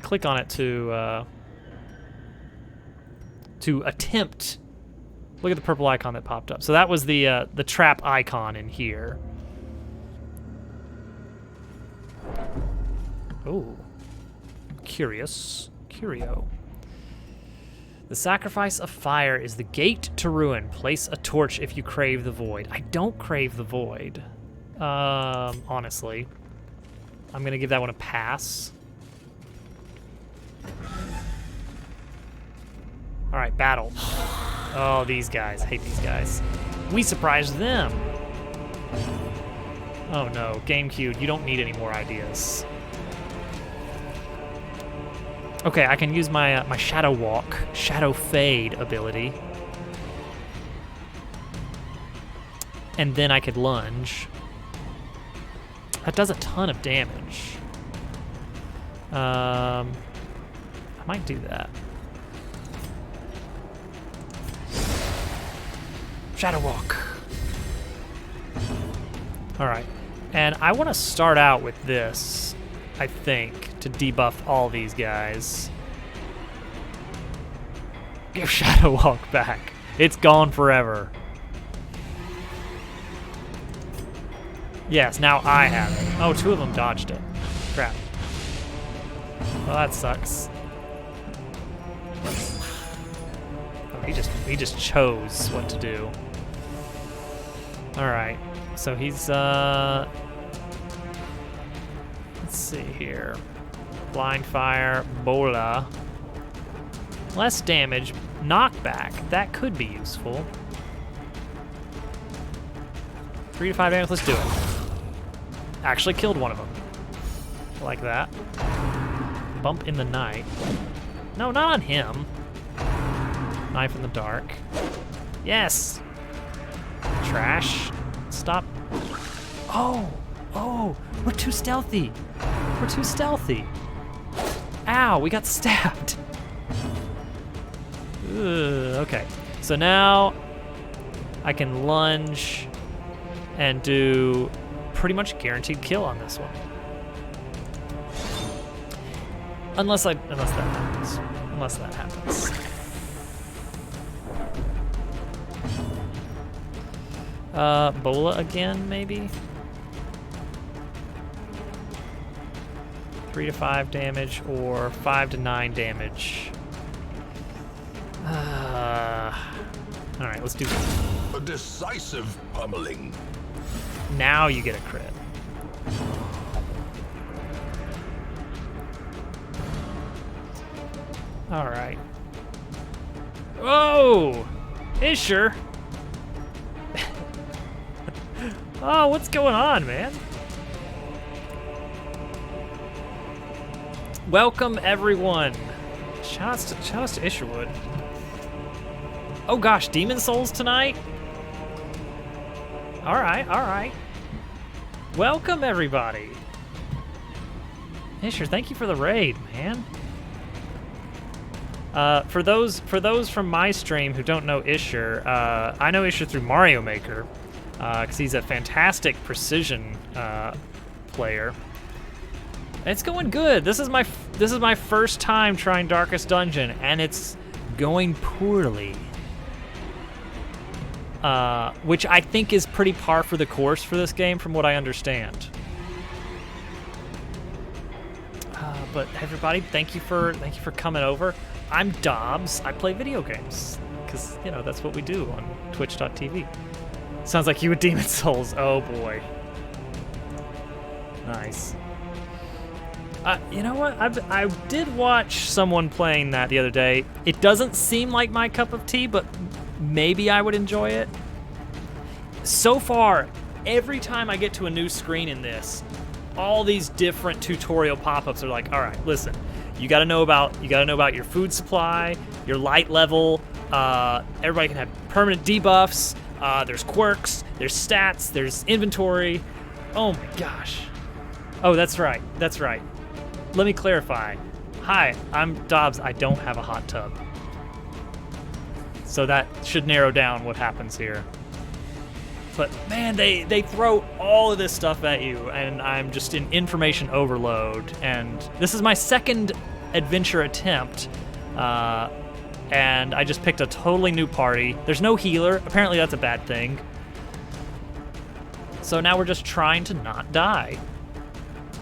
click on it to attempt. Look at the purple icon that popped up. So that was the trap icon in here. Oh. Curious. Curio. The sacrifice of fire is the gate to ruin. Place a torch if you crave the void. I don't crave the void. Honestly. I'm gonna give that one a pass. Alright, battle. Oh, these guys. I hate these guys. We surprised them. Oh no, GameCube, you don't need any more ideas. Okay, I can use my my Shadow Walk, Shadow Fade ability. And then I could lunge. That does a ton of damage. I might do that. Shadow Walk. All right, and I want to start out with this, I think, to debuff all these guys. Give Shadow Walk back. It's gone forever. Yes, now I have it. Oh, 2 of them dodged it. Crap. Well, that sucks. Oh, he just chose what to do. All right, so he's let's see here. Blind Fire, Bola. Less damage, knockback. That could be useful. 3 to 5 damage, let's do it. Actually killed one of them. Like that. Bump in the night. No, not on him. Knife in the dark. Yes! Trash. Stop. Oh! Oh! We're too stealthy! We're too stealthy! Ow! We got stabbed! Okay, so now I can lunge and do pretty much guaranteed kill on this one. Unless that happens. Unless that happens. Bola again, maybe? 3 to 5 damage or 5 to 9 damage. Alright, let's do this. A decisive pummeling. Now you get a crit. Alright. Whoa! Isher! Oh, what's going on, man? Welcome, everyone. Shoutouts to Isherwood. Oh gosh, Demon Souls tonight? Alright. Welcome, everybody. Isher, thank you for the raid, man. For those from my stream who don't know Isher, I know Isher through Mario Maker, because he's a fantastic precision player. It's going good. This is my first time trying Darkest Dungeon, and it's going poorly. Which I think is pretty par for the course for this game, from what I understand. But everybody, thank you for coming over. I'm Dobbs. I play video games because that's what we do on Twitch.tv. Sounds like you with Demon Souls. Oh boy. Nice. You know what? I did watch someone playing that the other day. It doesn't seem like my cup of tea, but maybe I would enjoy it. So far, every time I get to a new screen in this, all these different tutorial pop-ups are like, all right, listen, you gotta know about your food supply, your light level. Everybody can have permanent debuffs. There's quirks. There's stats. There's inventory. Oh my gosh. Oh, that's right. Let me clarify. Hi, I'm Dobbs. I don't have a hot tub. So that should narrow down what happens here. But man, they throw all of this stuff at you, and I'm just in information overload. And this is my second adventure attempt, and I just picked a totally new party. There's no healer. Apparently that's a bad thing. So now we're just trying to not die.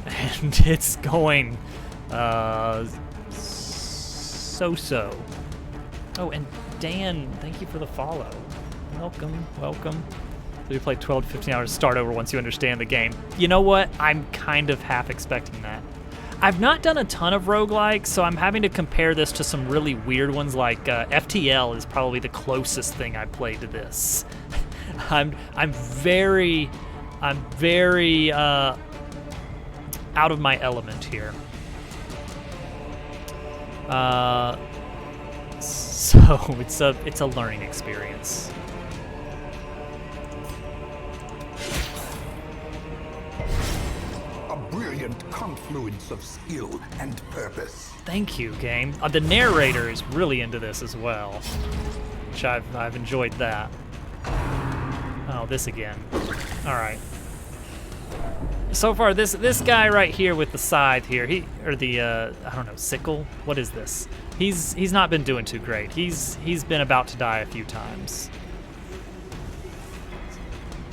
And it's going so-so. Oh, and Dan, thank you for the follow. Welcome. So you play 12 to 15 hours, start over once you understand the game. You know what? I'm kind of half expecting that. I've not done a ton of roguelikes, so I'm having to compare this to some really weird ones, like FTL is probably the closest thing I played to this. I'm very out of my element here. So it's a learning experience. A brilliant confluence of skill and purpose. Thank you, game. The narrator is really into this as well, which I've enjoyed that. Oh, this again. All right. So far, this guy right here with the scythe here, I don't know, sickle. What is this? He's not been doing too great. He's been about to die a few times.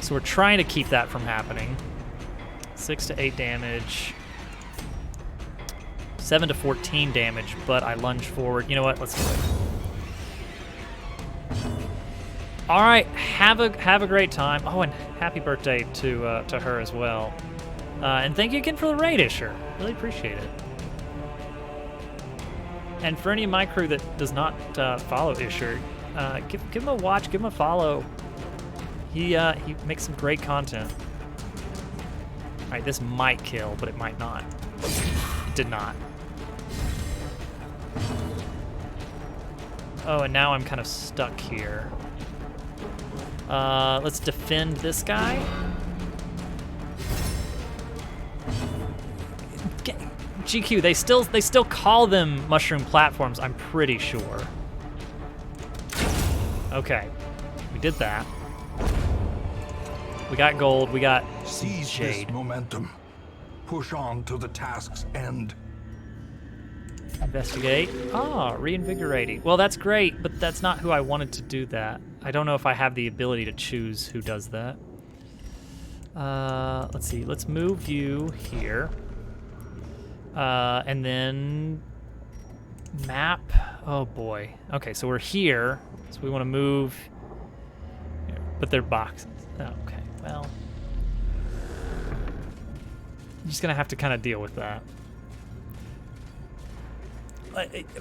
So we're trying to keep that from happening. 6 to 8 damage. 7 to 14 damage, but I lunge forward. You know what? Let's do it. All right, have a great time. Oh, and happy birthday to her as well. And thank you again for the raid, Isher. Really appreciate it. And for any of my crew that does not follow Isher, give him a watch, give him a follow. He makes some great content. All right, this might kill, but it might not. It did not. Oh, and now I'm kind of stuck here. Let's defend this guy. GQ, they still call them mushroom platforms, I'm pretty sure. Okay, we did that. We got gold, we got Seize jade. this momentum. Push on to the task's end. Investigate. Ah, reinvigorating. Well, that's great, but that's not who I wanted to do that. I don't know if I have the ability to choose who does that. Let's see. Let's move you here. And then map. Oh boy. Okay, so we're here. So we want to move. Here. But they're boxes. Oh, okay. Well, I'm just gonna have to kind of deal with that.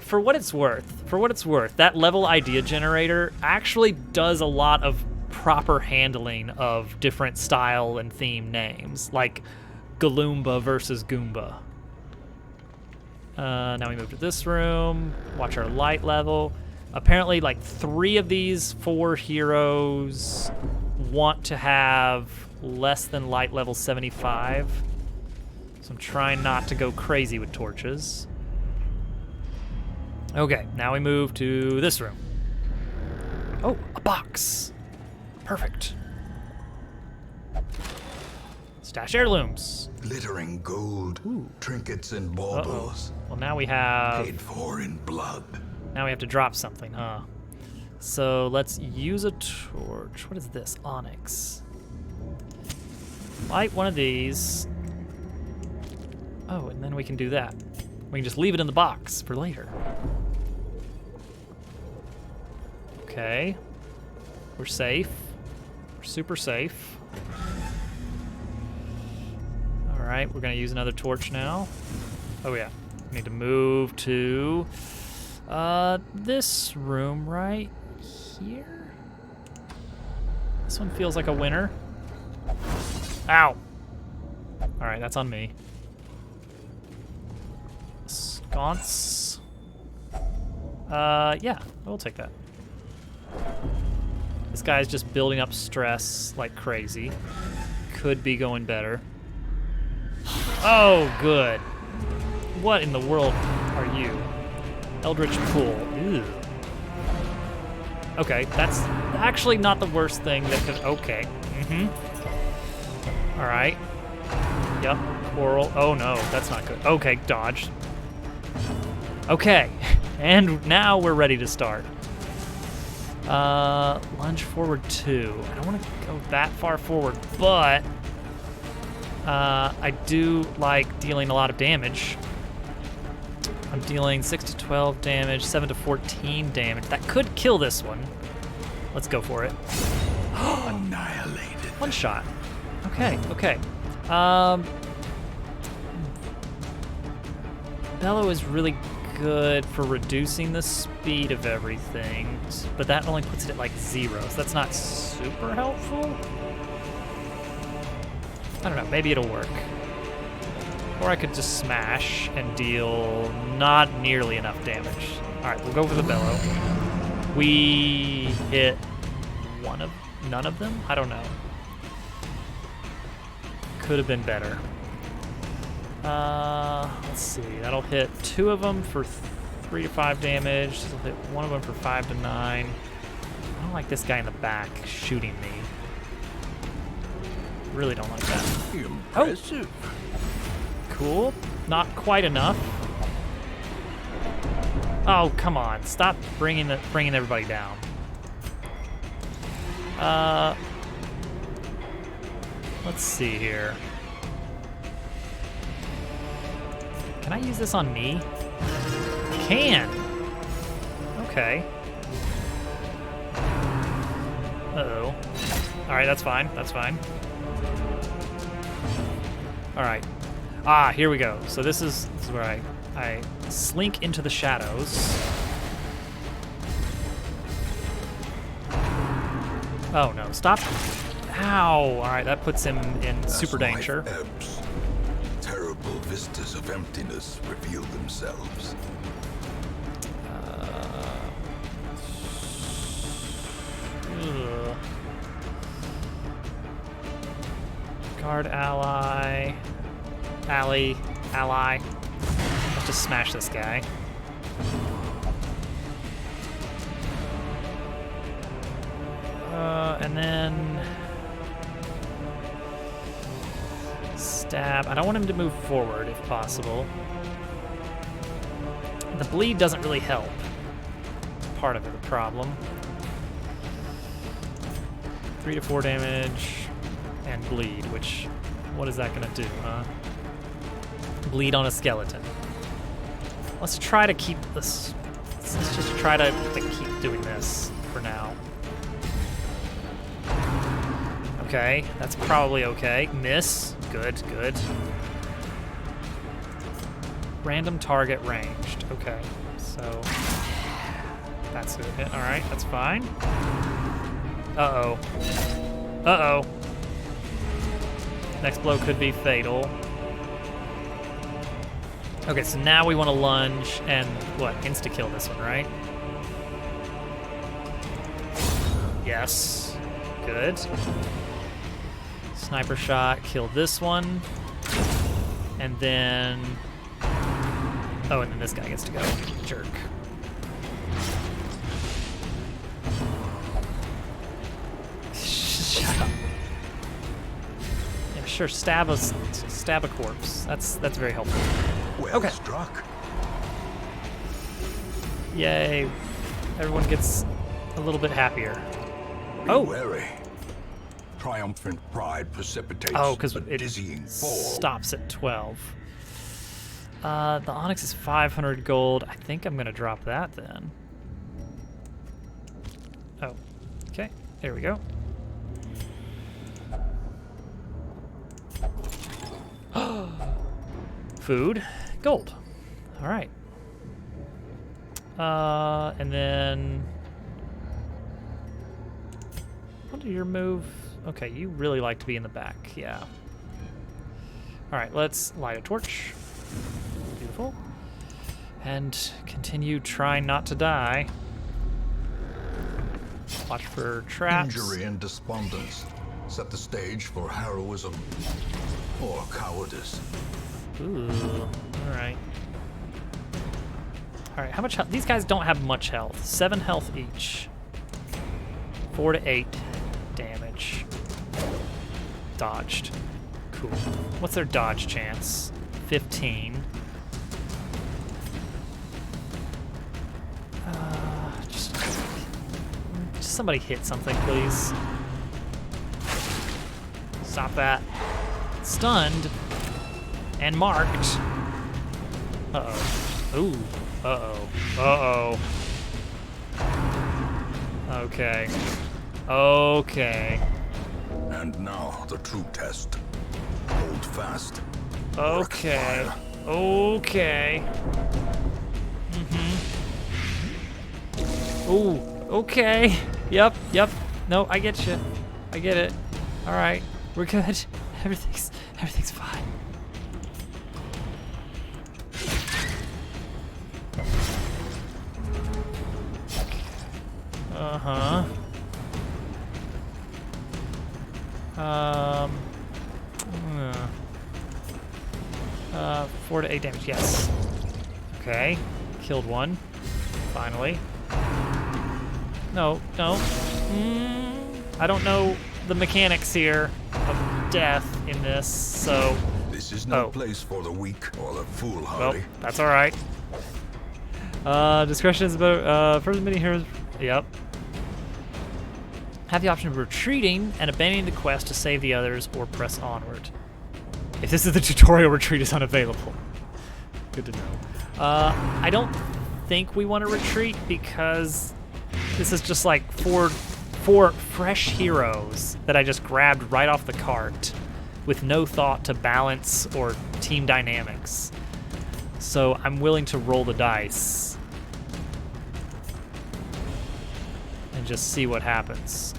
For what it's worth, that level idea generator actually does a lot of proper handling of different style and theme names, like Galoomba versus Goomba. Now we move to this room, watch our light level. Apparently, like 3 of these 4 heroes want to have less than light level 75. So I'm trying not to go crazy with torches. Okay, now we move to this room. Oh, a box. Perfect. Stash heirlooms. Glittering gold, trinkets and baubles, Well, now we have... paid for in blood. Now we have to drop something, huh? So let's use a torch. What is this? Onyx. Light one of these. Oh, and then we can do that. We can just leave it in the box for later. Okay. We're safe. We're super safe. All right, we're gonna use another torch now. Oh yeah, we need to move to this room right here. This one feels like a winner. Ow. All right, that's on me. Sconce. Yeah, we'll take that. This guy's just building up stress like crazy. Could be going better. Oh, good. What in the world are you? Eldritch Pool. Ew. Okay, that's actually not the worst thing that could... Okay. All right. Yep. Coral. Oh, no, that's not good. Okay, dodged. Okay, and now we're ready to start. Lunge forward 2. I don't want to go that far forward, but I do like dealing a lot of damage. I'm dealing 6 to 12 damage, 7 to 14 damage. That could kill this one. Let's go for it. Annihilated. One shot. Okay, okay. Bellow is really good for reducing the speed of everything, but that only puts it at like 0, so that's not super helpful. I don't know, maybe it'll work. Or I could just smash and deal not nearly enough damage. All right, we'll go for the Bellow. We hit none of them? I don't know. Could have been better. Let's see, that'll hit 2 of them for 3 to 5 damage. This will hit 1 of them for 5 to 9. I don't like this guy in the back shooting me. Really don't like that. Impressive. Cool. Not quite enough. Oh, come on. Stop bringing everybody down. Let's see here. Can I use this on me? I can. Okay. Uh-oh. All right, that's fine. That's fine. All right. Ah, here we go. So this is where I slink into the shadows. Oh no, stop. Ow. All right, that puts him in super danger. Ebbs, terrible vistas of emptiness reveal themselves. Ugh. Guard ally. Ally. Have to smash this guy. And then stab. I don't want him to move forward if possible. The bleed doesn't really help. Part of the problem. 3 to 4 damage and bleed, which, what is that gonna do, huh? Bleed on a skeleton. Let's try to keep this. Let's just try to keep doing this for now. Okay, that's probably okay. Miss. Good, good. Random target ranged. Okay, so that's a hit. All right, that's fine. Uh-oh. Uh-oh. Next blow could be fatal. Okay, so now we want to lunge and, what, insta-kill this one, right? Yes. Good. Sniper shot, kill this one. And then... Oh, and then this guy gets to go. Jerk. Shut up. Yeah, sure, stab a corpse. That's very helpful. Well Okay. struck. Yay. Everyone gets a little bit happier. Be Oh. wary. Triumphant pride precipitates Oh, because a it dizzying fall. stops at 12. The Onyx is 500 gold. I think I'm going to drop that then. Oh, okay. There we go. Food. Gold. All right. And then... What are your move? Okay, you really like to be in the back. Yeah. All right, let's light a torch. Beautiful. And continue trying not to die. Watch for traps. Injury and despondence set the stage for heroism or cowardice. Ooh, all right. All right, how much health? These guys don't have much health. 7 health each. 4 to 8 damage. Dodged. Cool. What's their dodge chance? 15. Just somebody hit something, please. Stop that. Stunned. And marked. Uh-oh. Ooh. Uh-oh. Uh-oh. Okay. Okay. And now the true test. Hold fast. Okay. Fire. Okay. Ooh. Okay. Yep. Yep. No, I get you. I get it. All right. We're good. Everything's fine. Uh-huh. 4 to 8 damage, yes. Okay, killed one, finally. No. I don't know the mechanics here of death in this, so... This is no Oh. place for the weak or the Well, foolhardy. that's alright. Discretion is about, first mini heroes, yep. Have the option of retreating and abandoning the quest to save the others or press onward. If this is the tutorial, retreat is unavailable. Good to know. I don't think we want to retreat because this is just like four fresh heroes that I just grabbed right off the cart with no thought to balance or team dynamics. So I'm willing to roll the dice and just see what happens.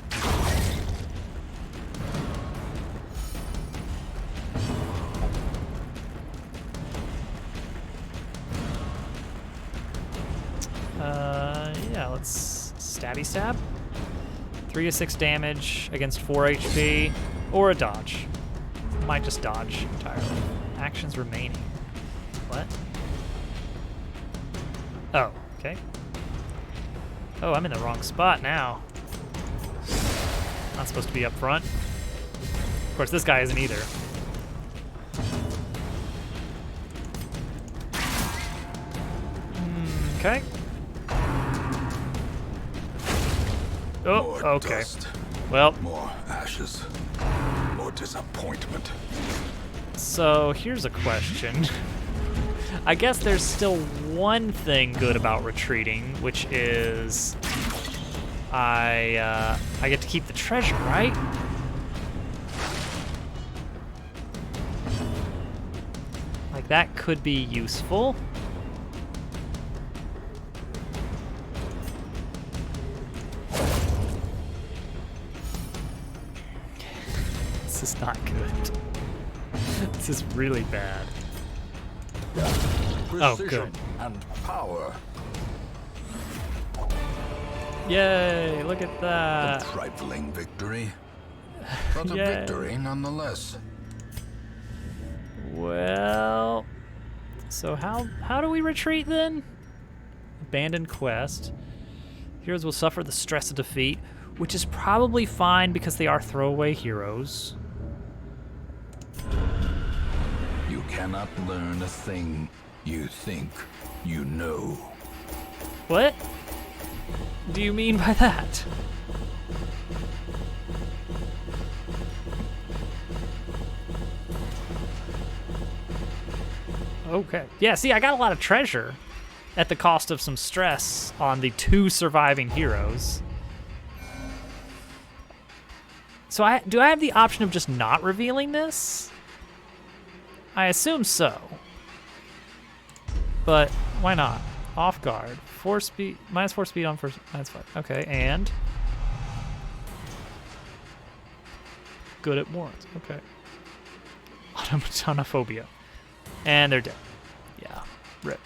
Yeah, let's stabby stab. 3 to 6 damage against 4 HP, or a dodge. Might just dodge entirely. Actions remaining. What? Oh, okay. Oh, I'm in the wrong spot now. Not supposed to be up front. Of course, this guy isn't either. Okay. Oh, More okay. dust, Well, more ashes, more disappointment. so here's a question. I guess there's still one thing good about retreating, which is I get to keep the treasure, right? Like that could be useful. This is not good. This is really bad. Oh, Precision good. and power. Yay, look at A that. trifling victory, but a Yay. victory nonetheless. Well, so how do we retreat then? Abandoned quest. Heroes will suffer the stress of defeat, which is probably fine because they are throwaway heroes. You cannot learn a thing you think you know. What do you mean by that? Okay. Yeah, see, I got a lot of treasure at the cost of some stress on the 2 surviving heroes. So do I have the option of just not revealing this? I assume so. But why not? Off guard. 4 speed, -4 speed on first, -5. Okay, and good at warrants. Okay. Automatanophobia. And they're dead. Yeah. Rip.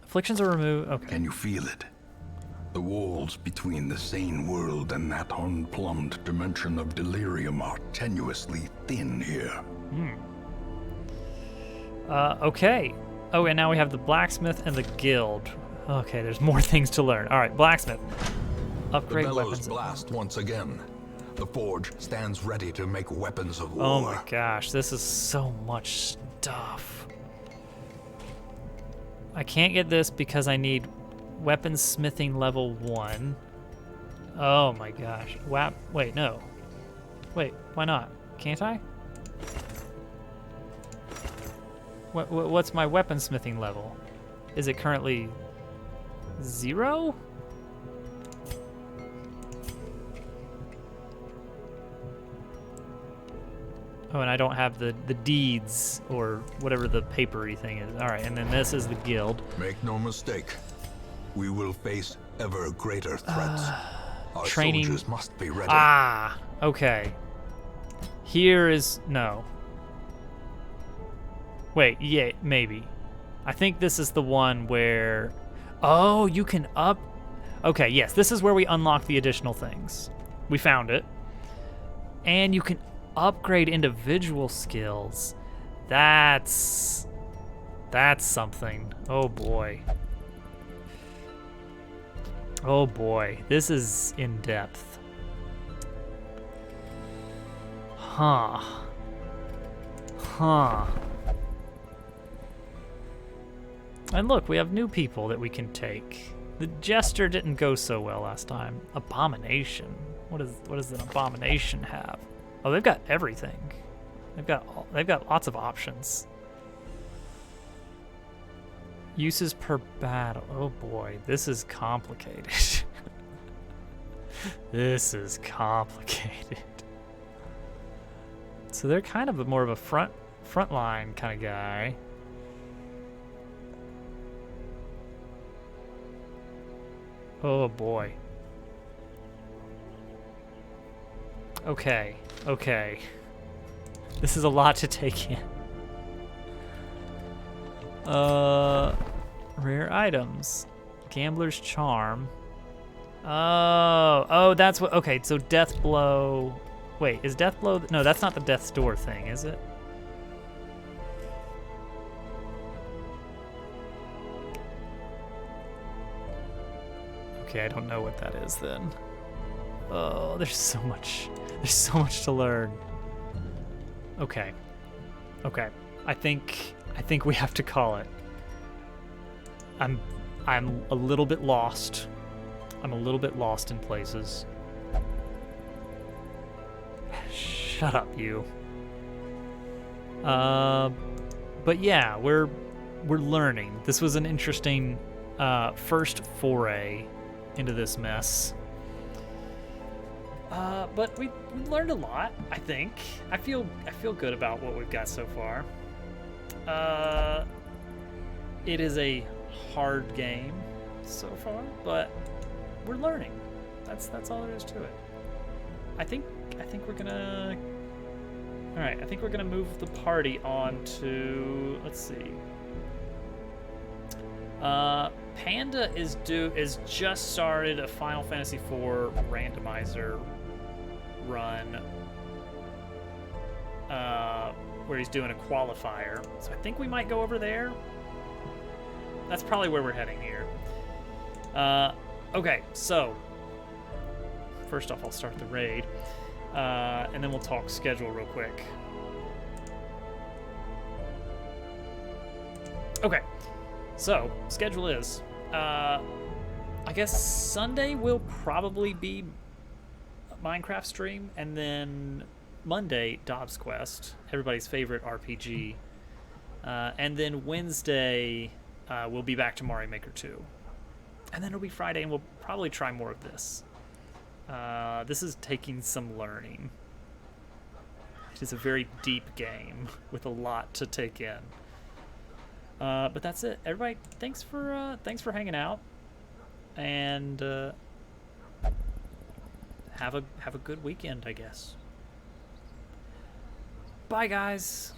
Afflictions are removed. Okay. Can you feel it? The walls between the sane world and that unplumbed dimension of delirium are tenuously thin here. Okay. Oh, and now we have the blacksmith and the guild. Okay, there's more things to learn. All right, blacksmith. The Upgrade bellows weapons. blast once again. The forge stands ready to make weapons of war. Oh my gosh, this is so much stuff. I can't get this because I need weaponsmithing level 1. Oh my gosh. Wait, no. Wait, why not? Can't I? What's my weaponsmithing level? Is it currently 0? Oh, and I don't have the deeds or whatever the papery thing is. All right, and then this is the guild. Make no mistake, we will face ever greater threats. Our training- soldiers must be ready. Ah, okay. Here is no. Wait, yeah, maybe. I think this is the one where, oh, you can up. Okay, yes, this is where we unlock the additional things. We found it. And you can upgrade individual skills. That's something. Oh boy. Oh boy, this is in depth. Huh. And look, we have new people that we can take. The Jester didn't go so well last time. Abomination. What does an abomination have? Oh, they've got everything. They've got lots of options. Uses per battle. Oh boy, this is complicated. This is complicated. So they're kind of more of a frontline kind of guy. Oh boy. Okay. This is a lot to take in. Rare items. Gambler's Charm. Oh, that's what, okay, so Death Blow. Wait, is Death Blow, no, that's not the Death's Door thing, is it? Okay, I don't know what that is then. Oh, there's so much. There's so much to learn. Okay. Okay. I think we have to call it. I'm a little bit lost. I'm a little bit lost in places. Shut up, you. But yeah, we're learning. This was an interesting first foray into this mess. But we learned a lot, I think. I feel good about what we've got so far. It is a hard game so far, but we're learning. That's all there is to it. I think we're gonna. All right, I think we're gonna move the party on to. Let's see. Panda is just started a Final Fantasy IV randomizer run. Where he's doing a qualifier. So I think we might go over there. That's probably where we're heading here. Okay, so first off, I'll start the raid, and then we'll talk schedule real quick. Okay, so schedule is, I guess Sunday will probably be Minecraft stream, and then Monday, Dobbs Quest, everybody's favorite RPG. And then Wednesday, we'll be back to Mario Maker 2. And then it'll be Friday, and we'll probably try more of this. This is taking some learning. It is a very deep game with a lot to take in. But that's it. Everybody, thanks for hanging out. And have a good weekend, I guess. Bye, guys.